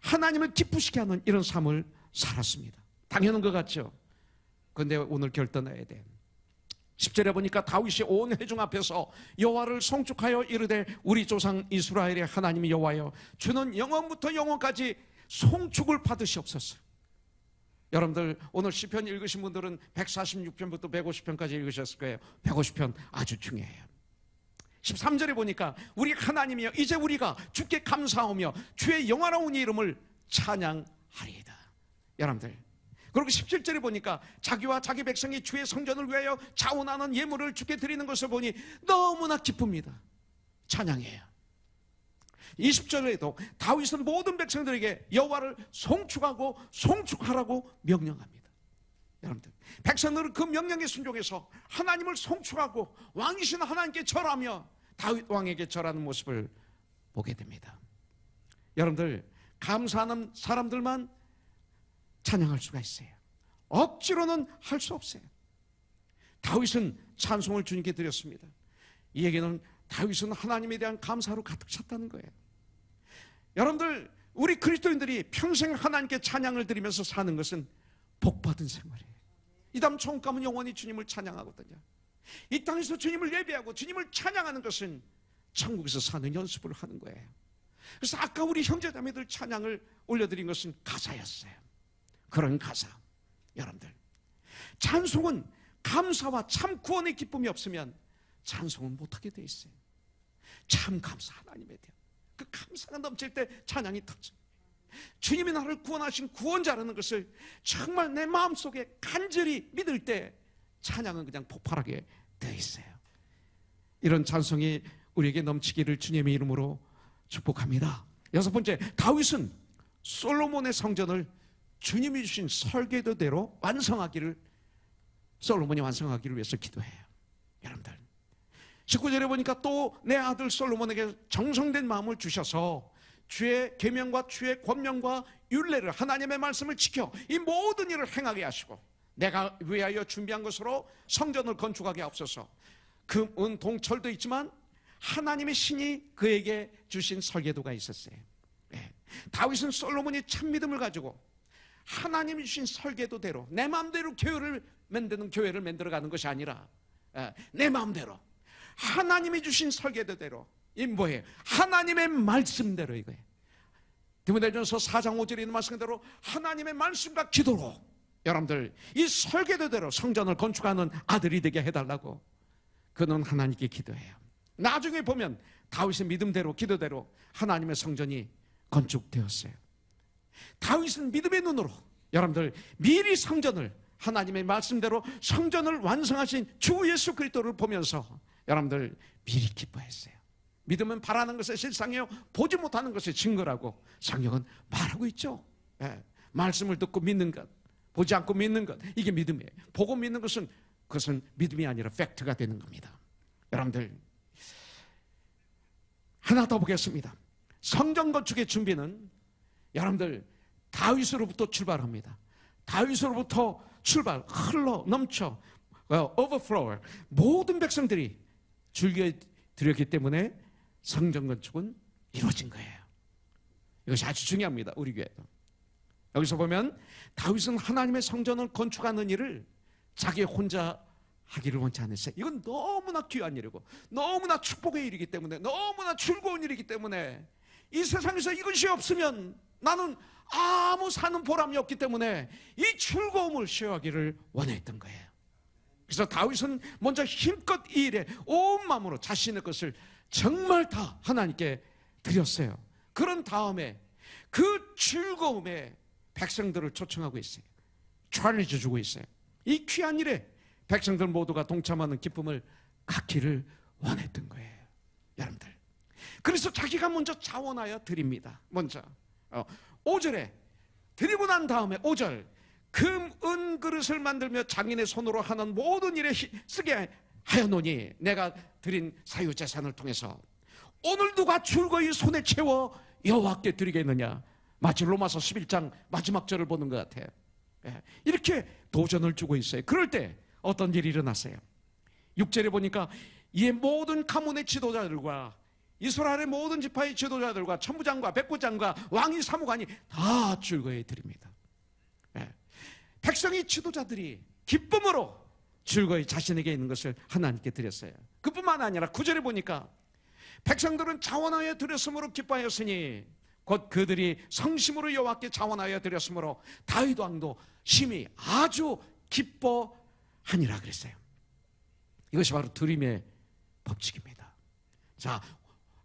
하나님을 기쁘시게 하는 이런 삶을 살았습니다. 당연한 것 같죠? 그런데 오늘 결단해야 돼. 10절에 보니까 다윗이 온 회중 앞에서 여호와를 송축하여 이르되 우리 조상 이스라엘의 하나님 여호와여, 주는 영원부터 영원까지 송축을 받으시옵소서. 여러분들, 오늘 시편 읽으신 분들은 146편부터 150편까지 읽으셨을 거예요. 150편 아주 중요해요. 13절에 보니까 우리 하나님이여, 이제 우리가 주께 감사하며 주의 영화로운 이름을 찬양하리이다. 여러분들, 그리고 17절에 보니까 자기와 자기 백성이 주의 성전을 위하여 자원하는 예물을 주께 드리는 것을 보니 너무나 기쁩니다. 찬양해요. 20절에도 다윗은 모든 백성들에게 여호와를 송축하고 송축하라고 명령합니다. 여러분들, 백성들은 그 명령에 순종해서 하나님을 송축하고 왕이신 하나님께 절하며 다윗 왕에게 절하는 모습을 보게 됩니다. 여러분들, 감사하는 사람들만 찬양할 수가 있어요. 억지로는 할 수 없어요. 다윗은 찬송을 주님께 드렸습니다. 이 얘기는 다윗은 하나님에 대한 감사로 가득 찼다는 거예요. 여러분들, 우리 그리스도인들이 평생 하나님께 찬양을 드리면서 사는 것은 복받은 생활이에요. 이 다음 천국 가면 영원히 주님을 찬양하거든요. 이 땅에서 주님을 예배하고 주님을 찬양하는 것은 천국에서 사는 연습을 하는 거예요. 그래서 아까 우리 형제자매들 찬양을 올려드린 것은 가사였어요. 그런 가사. 여러분들, 찬송은 감사와 참 구원의 기쁨이 없으면 찬송은 못하게 돼 있어요. 참 감사, 하나님에 대한 그 감사가 넘칠 때 찬양이 터져요. 주님이 나를 구원하신 구원자라는 것을 정말 내 마음속에 간절히 믿을 때 찬양은 그냥 폭발하게 되어 있어요. 이런 찬송이 우리에게 넘치기를 주님의 이름으로 축복합니다. 여섯 번째, 다윗은 솔로몬의 성전을 주님이 주신 설계도대로 솔로몬이 완성하기를 위해서 기도해요. 여러분들, 19절에 보니까 또 내 아들 솔로몬에게 정성된 마음을 주셔서 주의 계명과 주의 권명과 율례를, 하나님의 말씀을 지켜 이 모든 일을 행하게 하시고 내가 위하여 준비한 것으로 성전을 건축하게 하옵소서. 금, 은, 동, 철도 있지만 하나님의 신이 그에게 주신 설계도가 있었어요. 다윗은 솔로몬이 참 믿음을 가지고 하나님이 주신 설계도대로 내 마음대로 교회를 만들어가는 것이 아니라 내 마음대로 하나님이 주신 설계도대로, 이 뭐예요? 하나님의 말씀대로 이거예요. 디모데전서 4장 5절에 있는 말씀대로 하나님의 말씀과 기도로 여러분들 이 설계도대로 성전을 건축하는 아들이 되게 해달라고 그는 하나님께 기도해요. 나중에 보면 다윗의 믿음대로 기도대로 하나님의 성전이 건축되었어요. 다윗은 믿음의 눈으로 여러분들 미리 성전을, 하나님의 말씀대로 성전을 완성하신 주 예수 그리스도를 보면서 여러분들 미리 기뻐했어요. 믿음은 바라는 것의 실상이요 보지 못하는 것의 증거라고 성경은 말하고 있죠. 말씀을 듣고 믿는 것, 보지 않고 믿는 것, 이게 믿음이에요. 보고 믿는 것은 그것은 믿음이 아니라 팩트가 되는 겁니다. 여러분들, 하나 더 보겠습니다. 성전 건축의 준비는 여러분들 다윗으로부터 출발합니다. 다윗으로부터 흘러 넘쳐 overflow, 모든 백성들이 즐겨 드렸기 때문에 성전 건축은 이루어진 거예요. 이것이 아주 중요합니다. 우리 교회도. 여기서 보면 다윗은 하나님의 성전을 건축하는 일을 자기 혼자 하기를 원치 않았어요. 이건 너무나 귀한 일이고 너무나 축복의 일이기 때문에, 너무나 즐거운 일이기 때문에 이 세상에서 이것이 없으면 나는 아무 사는 보람이 없기 때문에 이 즐거움을 쉐어하기를 원했던 거예요. 그래서 다윗은 먼저 힘껏 이 일에 온 마음으로 자신의 것을 정말 다 하나님께 드렸어요. 그런 다음에 그 즐거움에 백성들을 초청하고 있어요. 챌린지 주고 있어요. 이 귀한 일에 백성들 모두가 동참하는 기쁨을 갖기를 원했던 거예요. 여러분들, 그래서 자기가 먼저 자원하여 드립니다. 먼저 5절에 드리고 난 다음에 5절, 금, 은 그릇을 만들며 장인의 손으로 하는 모든 일에 쓰게 하였노니 내가 드린 사유재산을 통해서 오늘 누가 즐거이 손에 채워 여호와께 드리겠느냐. 마치 로마서 11장 마지막 절을 보는 것 같아요. 이렇게 도전을 주고 있어요. 그럴 때 어떤 일이 일어났어요? 6절에 보니까 이에 모든 가문의 지도자들과 이스라엘의 모든 지파의 지도자들과 천부장과 백부장과 왕이 사무관이 다 즐거이 드립니다. 백성의 지도자들이 기쁨으로 즐거이 자신에게 있는 것을 하나님께 드렸어요. 그뿐만 아니라 9절에 보니까 백성들은 자원하여 드렸으므로 기뻐하였으니 곧 그들이 성심으로 여호와께 자원하여 드렸으므로 다윗 왕도 심히 아주 기뻐하니라 그랬어요. 이것이 바로 드림의 법칙입니다. 자,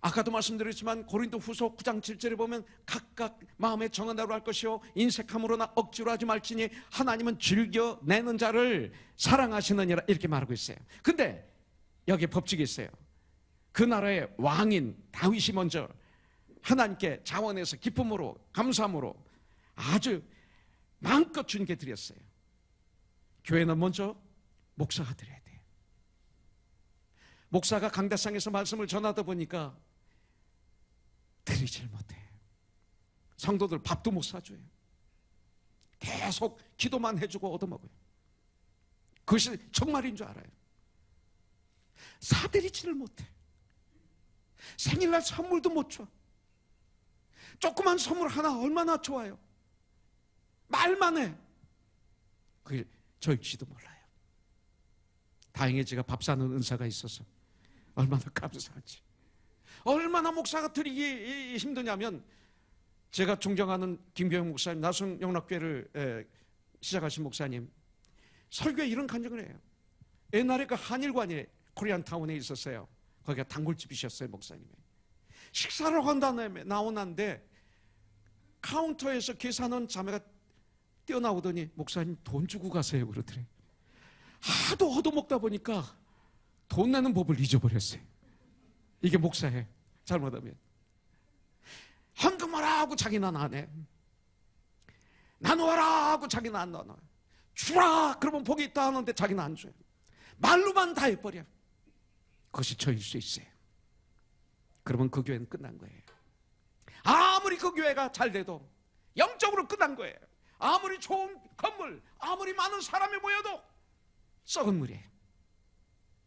아까도 말씀드렸지만 고린도후서 9장 7절에 보면 각각 마음에 정한 대로 할 것이요 인색함으로나 억지로 하지 말지니 하나님은 즐겨내는 자를 사랑하시느니라 이렇게 말하고 있어요. 근데 여기에 법칙이 있어요. 그 나라의 왕인 다윗이 먼저 하나님께 자원해서 기쁨으로 감사함으로 아주 마음껏 주님께 드렸어요. 교회는 먼저 목사가 드려야 돼요. 목사가 강대상에서 말씀을 전하다 보니까 드리질 못해요. 성도들 밥도 못 사줘요. 계속 기도만 해주고 얻어먹어요. 그것이 정말인 줄 알아요. 사드리지를 못해. 생일날 선물도 못 줘. 조그만 선물 하나 얼마나 좋아요. 말만 해. 그게 저일지도 몰라요. 다행히 제가 밥 사는 은사가 있어서 얼마나 감사하지. 얼마나 목사가 드리기 힘드냐면 제가 존경하는 김병영 목사님, 나성영락교회를 시작하신 목사님, 설교에 이런 간증을 해요. 옛날에 그 한일관에 코리안타운에 있었어요. 거기가 단골집이셨어요. 목사님이 식사를 한다음에 나오는데 카운터에서 계산한 자매가 뛰어나오더니 목사님 돈 주고 가세요 그러더래요. 하도 얻어먹다 보니까 돈 내는 법을 잊어버렸어요. 이게 목사예요. 잘못하면 헌금하라 하고 자기는 안 해. 나누어라 하고 자기는 안 나눠요. 주라 그러면 복이 있다 하는데 자기는 안 줘요. 말로만 다 해버려. 그것이 저일 수 있어요. 그러면 그 교회는 끝난 거예요. 아무리 그 교회가 잘 돼도 영적으로 끝난 거예요. 아무리 좋은 건물, 아무리 많은 사람이 모여도 썩은 물이에요.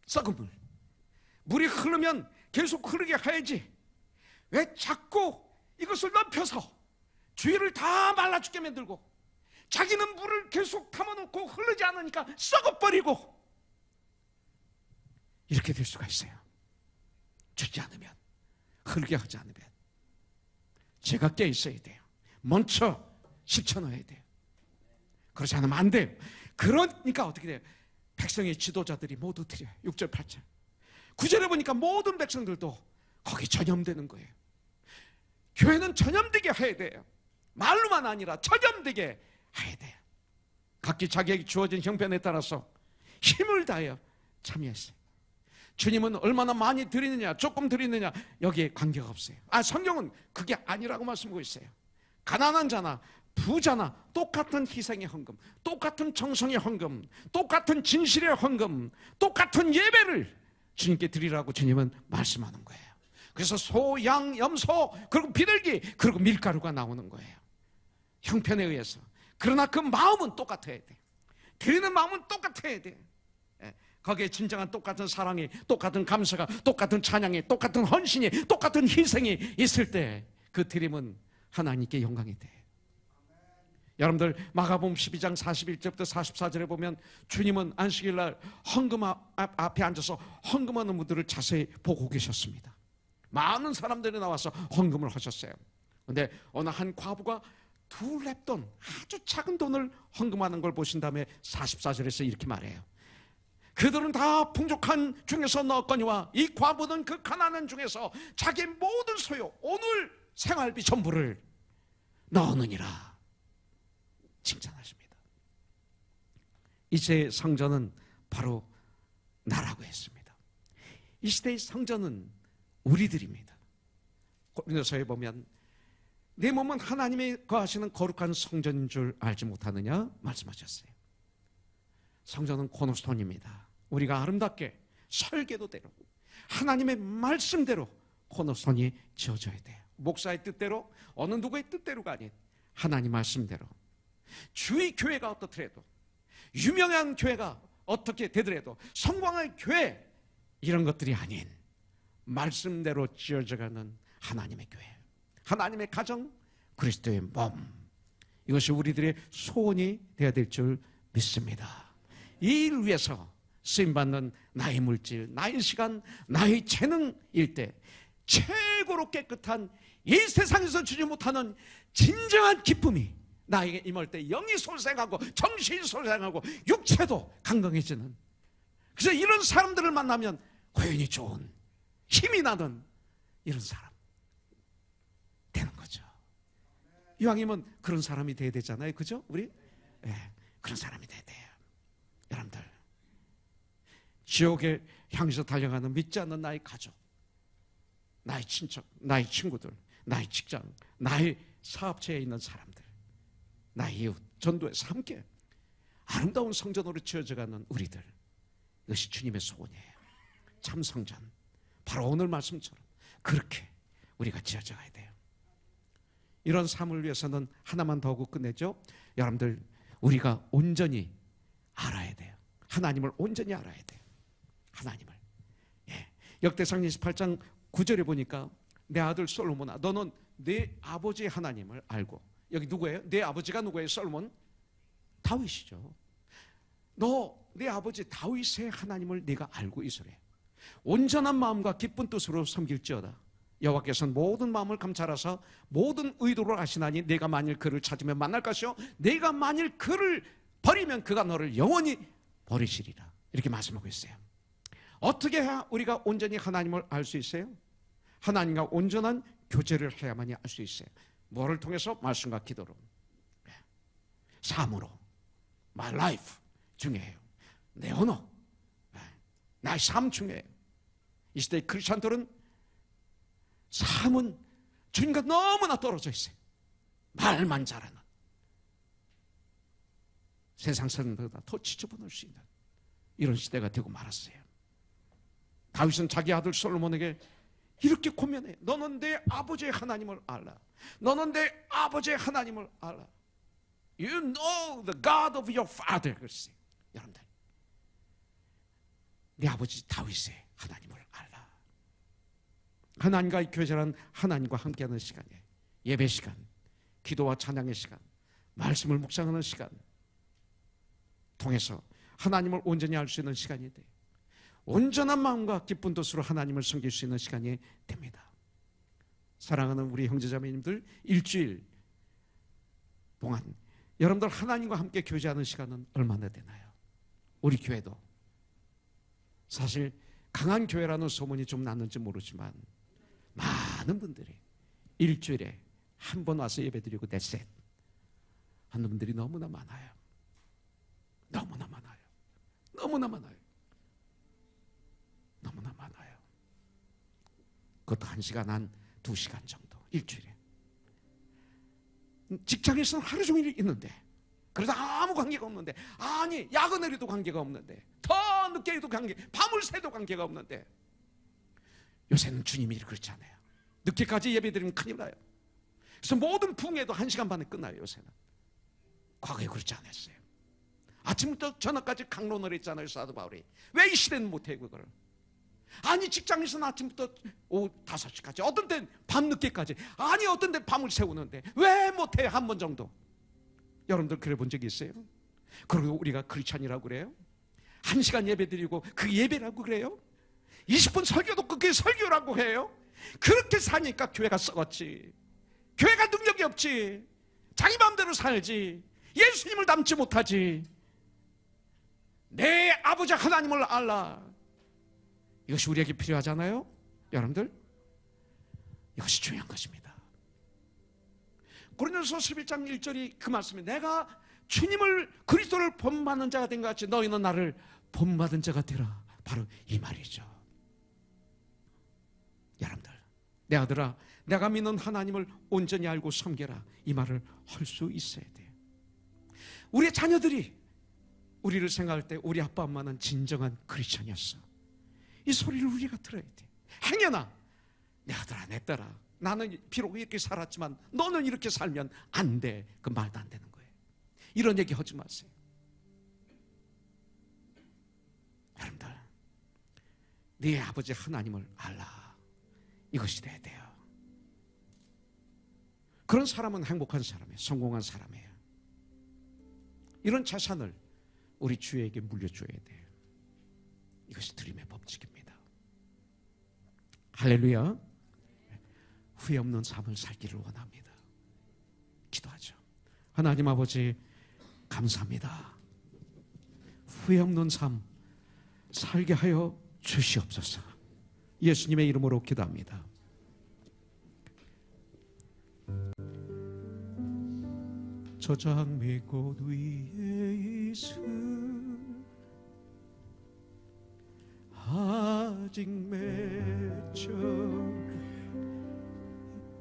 썩은 물. 물이 흐르면 계속 흐르게 해야지. 왜 자꾸 이것을 넓혀서 주위를 다 말라 죽게 만들고 자기는 물을 계속 담아놓고 흐르지 않으니까 썩어버리고 이렇게 될 수가 있어요. 주지 않으면, 흐르게 하지 않으면. 제가 깨 있어야 돼요. 먼저 실천해야 돼요. 그렇지 않으면 안 돼요. 그러니까 어떻게 돼요? 백성의 지도자들이 모두 드려요. 6절 8절 9절에 보니까 모든 백성들도 거기 전염되는 거예요. 교회는 전염되게 해야 돼요. 말로만 아니라 전염되게 해야 돼요. 각기 자기에게 주어진 형편에 따라서 힘을 다하여 참여했어요. 주님은 얼마나 많이 드리느냐 조금 드리느냐 여기에 관계가 없어요. 성경은 그게 아니라고 말씀하고 있어요. 가난한 자나 부자나 똑같은 희생의 헌금, 똑같은 정성의 헌금, 똑같은 진실의 헌금, 똑같은 예배를 주님께 드리라고 주님은 말씀하는 거예요. 그래서 소, 양, 염소, 그리고 비둘기, 그리고 밀가루가 나오는 거예요. 형편에 의해서. 그러나 그 마음은 똑같아야 돼. 드리는 마음은 똑같아야 돼. 거기에 진정한 똑같은 사랑이, 똑같은 감사가, 똑같은 찬양이, 똑같은 헌신이, 똑같은 희생이 있을 때 그 드림은 하나님께 영광이 돼. 여러분들 마가복음 12장 41절부터 44절에 보면 주님은 안식일날 헌금 앞에 앉아서 헌금하는 분들을 자세히 보고 계셨습니다. 많은 사람들이 나와서 헌금을 하셨어요. 근데 어느 한 과부가 2렙돈, 아주 작은 돈을 헌금하는 걸 보신 다음에 44절에서 이렇게 말해요. 그들은 다 풍족한 중에서 넣었거니와 이 과부는 그 가난한 중에서 자기 모든 소유, 오늘 생활비 전부를 넣느니라. 칭찬하십니다. 이 시대의 성전은 바로 나라고 했습니다. 이 시대의 성전은 우리들입니다. 고린도서에 보면 내 몸은 하나님이 거하시는 거룩한 성전인 줄 알지 못하느냐 말씀하셨어요. 성전은 코너스톤입니다. 우리가 아름답게 설계도대로 하나님의 말씀대로 코너스톤이 지어져야 돼요. 목사의 뜻대로, 어느 누구의 뜻대로가 아닌 하나님 말씀대로. 주의 교회가 어떻더라도, 유명한 교회가 어떻게 되더라도, 성공할 교회, 이런 것들이 아닌 말씀대로 지어져가는 하나님의 교회, 하나님의 가정, 그리스도의 몸, 이것이 우리들의 소원이 되어야 될 줄 믿습니다. 이 일 위해서 쓰임받는 나의 물질, 나의 시간, 나의 재능일 때 최고로 깨끗한, 이 세상에서 주지 못하는 진정한 기쁨이 나에게 임할 때 영이 솔생하고 정신이 솔생하고 육체도 강건해지는, 그래서 이런 사람들을 만나면 고연히 좋은, 힘이 나는 이런 사람 되는 거죠. 이왕이면 그런 사람이 돼야 되잖아요. 그죠? 우리? 네, 그런 사람이 돼야 돼요. 여러분들, 지옥에 향해서 달려가는 믿지 않는 나의 가족, 나의 친척, 나의 친구들, 나의 직장, 나의 사업체에 있는 사람들, 나의 이웃, 전도에서 함께 아름다운 성전으로 지어져가는 우리들, 이것이 주님의 소원이에요. 참 성전, 바로 오늘 말씀처럼 그렇게 우리가 지어져 가야 돼요. 이런 삶을 위해서는 하나만 더 하고 끝내죠. 여러분들, 우리가 온전히 알아야 돼요. 하나님을 온전히 알아야 돼요. 하나님을. 예. 역대상 28장 9절에 보니까 내 아들 솔로몬아, 너는 내 아버지 하나님을 알고, 여기 누구예요? 내 아버지가 누구예요? 솔로몬? 다윗이죠. 너 내 아버지 다윗의 하나님을 네가 알고 있으래. 온전한 마음과 기쁜 뜻으로 섬길지어다. 여호와께서는 모든 마음을 감찰하사 모든 의도를 아시나니 네가 만일 그를 찾으면 만날 것이요 네가 만일 그를 버리면 그가 너를 영원히 버리시리라. 이렇게 말씀하고 있어요. 어떻게 해야 우리가 온전히 하나님을 알 수 있어요? 하나님과 온전한 교제를 해야만이 알 수 있어요. 뭐를 통해서? 말씀과 기도로, 삶으로, my life 중요해요. 내 언어, 나의 삶 중요해요. 이 시대의 크리스찬들은 삶은 주님과 너무나 떨어져 있어요. 말만 잘하는, 세상 사람들보다 더 지저분할 수 있는 이런 시대가 되고 말았어요. 다윗은 자기 아들 솔로몬에게 이렇게 고면해. 너는 내 아버지의 하나님을 알라. 너는 내 아버지의 하나님을 알라. You know the God of your father. 그랬어요. 여러분들, 내 아버지 다윗의 하나님을 알라. 하나님과의 교제란 하나님과 함께하는 시간이에요. 예배 시간, 기도와 찬양의 시간, 말씀을 묵상하는 시간 통해서 하나님을 온전히 알 수 있는 시간이 돼요. 온전한 마음과 기쁜 뜻으로 하나님을 섬길 수 있는 시간이 됩니다. 사랑하는 우리 형제자매님들, 일주일 동안 여러분들 하나님과 함께 교제하는 시간은 얼마나 되나요? 우리 교회도 사실 강한 교회라는 소문이 좀 났는지 모르지만 많은 분들이 일주일에 한 번 와서 예배드리고 넷셋 하는 분들이 너무나 많아요. 너무나 많아요. 너무나 많아요. 너무나 많아요. 그것도 1시간, 한 2시간 정도 일주일에. 직장에서는 하루 종일 있는데, 그래도 아무 관계가 없는데, 아니 야근을 해도 관계가 없는데, 더 늦게 해도 밤을 새도 관계가 없는데, 요새는 주님이 그렇지 않아요. 늦게까지 예배드리면 큰일 나요. 그래서 모든 부흥회도 1시간 반에 끝나요. 요새는. 과거에 그렇지 않았어요. 아침부터 저녁까지 강론을 했잖아요, 사도 바울이. 왜 이 시대는 못해 그걸? 아니 직장에서는 아침부터 오후 5시까지, 어떤 때는 밤늦게까지, 아니 어떤 때는 밤을 새우는데 왜 못해? 한 번 정도. 여러분들 그래 본 적이 있어요? 그리고 우리가 크리스찬이라고 그래요? 1시간 예배 드리고 그 예배라고 그래요? 20분 설교도 그게 설교라고 해요? 그렇게 사니까 교회가 썩었지. 교회가 능력이 없지, 자기 마음대로 살지, 예수님을 닮지 못하지. 내 아버지 하나님을 알라. 이것이 우리에게 필요하잖아요, 여러분들. 이것이 중요한 것입니다. 고린도서 11장 1절이 그 말씀이, 내가 주님을 그리스도를 본받는 자가 된 것 같이 너희는 나를 본받은 자가 되라. 바로 이 말이죠. 여러분들, 내 아들아, 내가 믿는 하나님을 온전히 알고 섬겨라. 이 말을 할 수 있어야 돼요. 우리의 자녀들이 우리를 생각할 때 우리 아빠 엄마는 진정한 크리스천이었어. 이 소리를 우리가 들어야 돼. 행여나 내 아들아, 내 딸아, 나는 비록 이렇게 살았지만 너는 이렇게 살면 안 돼. 그 말도 안 되는 거예요. 이런 얘기 하지 마세요. 여러분들, 네 아버지 하나님을 알라. 이것이 돼야 돼요. 그런 사람은 행복한 사람이에요. 성공한 사람이에요. 이런 자산을 우리 주에게 물려줘야 돼요. 이것이 드림의 법칙입니다. 할렐루야. 후회 없는 삶을 살기를 원합니다. 기도하죠. 하나님 아버지, 감사합니다. 후회 없는 삶 살게 하여 주시옵소서. 예수님의 이름으로 기도합니다. 저 장미꽃 위에 있음 아직 맺혀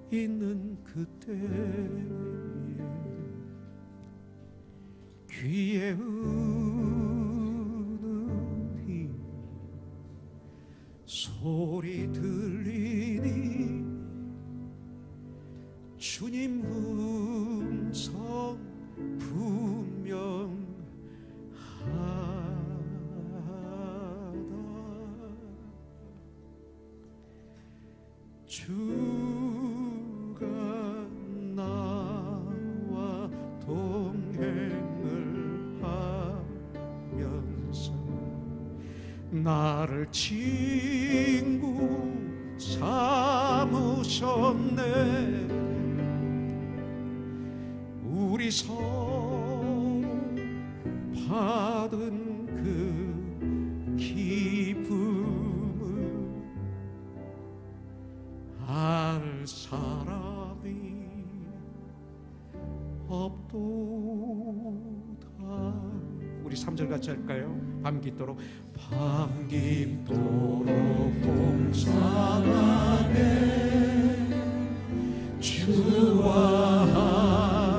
있는 그때에 귀에 우는 이 소리 들리니 주님 음성 분명하다. 주가 나와 동행을 하면서 나를 친구 삼으셨네. 우리 서로 받은 그 기쁨을 알 사람이 없도다. 우리 3절 같이 할까요? 밤 깊도록 봉사하네 주와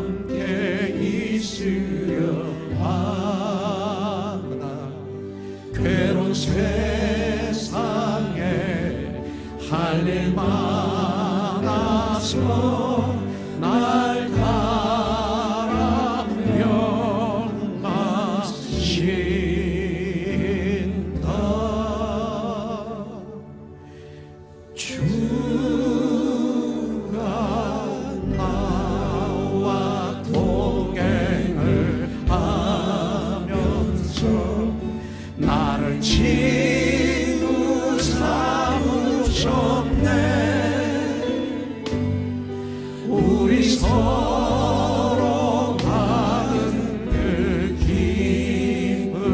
함께 있으려 하나. 괴로운 세상에 할 일 많아서 날 갈아 명하신다. 주가 나와 동행을 하면서 나를 친구 삼으셨네. 우리 서로 받은 그 기쁨을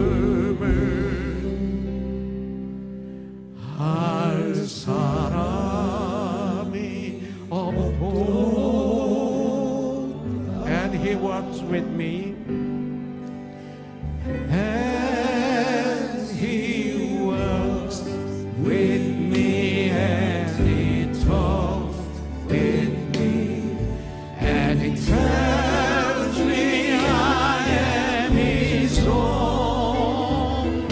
알 사람이 없고. And he walks with me. And he walks with me. And he talks with me. And he tells me I am his own.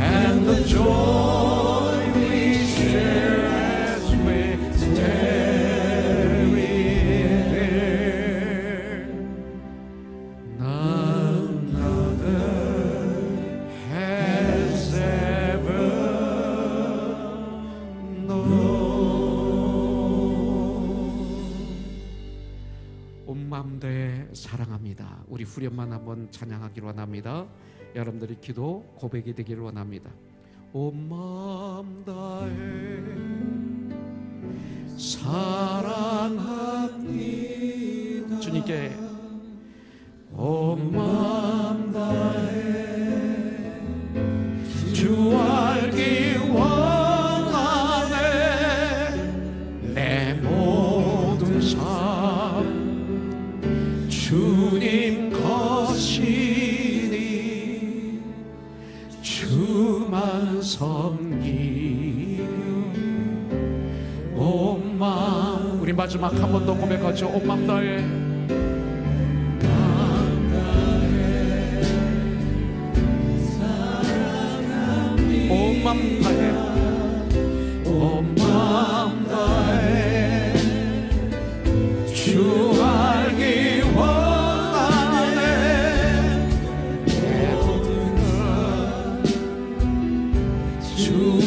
And the joy we share as we tarry there, none other has ever 온 마음 다해 사랑합니다. 우리 후렴만 한번 찬양하기를 원합니다. 여러분들의 기도 고백이 되기를 원합니다. 온 마음 다해 사랑합니다. 주님께 온 마음 다해 주 알기 원하네. 내 모든 삶 주님 것이니 주만 섬기며 온 마음. 우리 마지막 한 번 더 고백하죠. 온 마음 다해 온 마음 다해 온 마음 다해 주 알기 원하네. 내 모든 주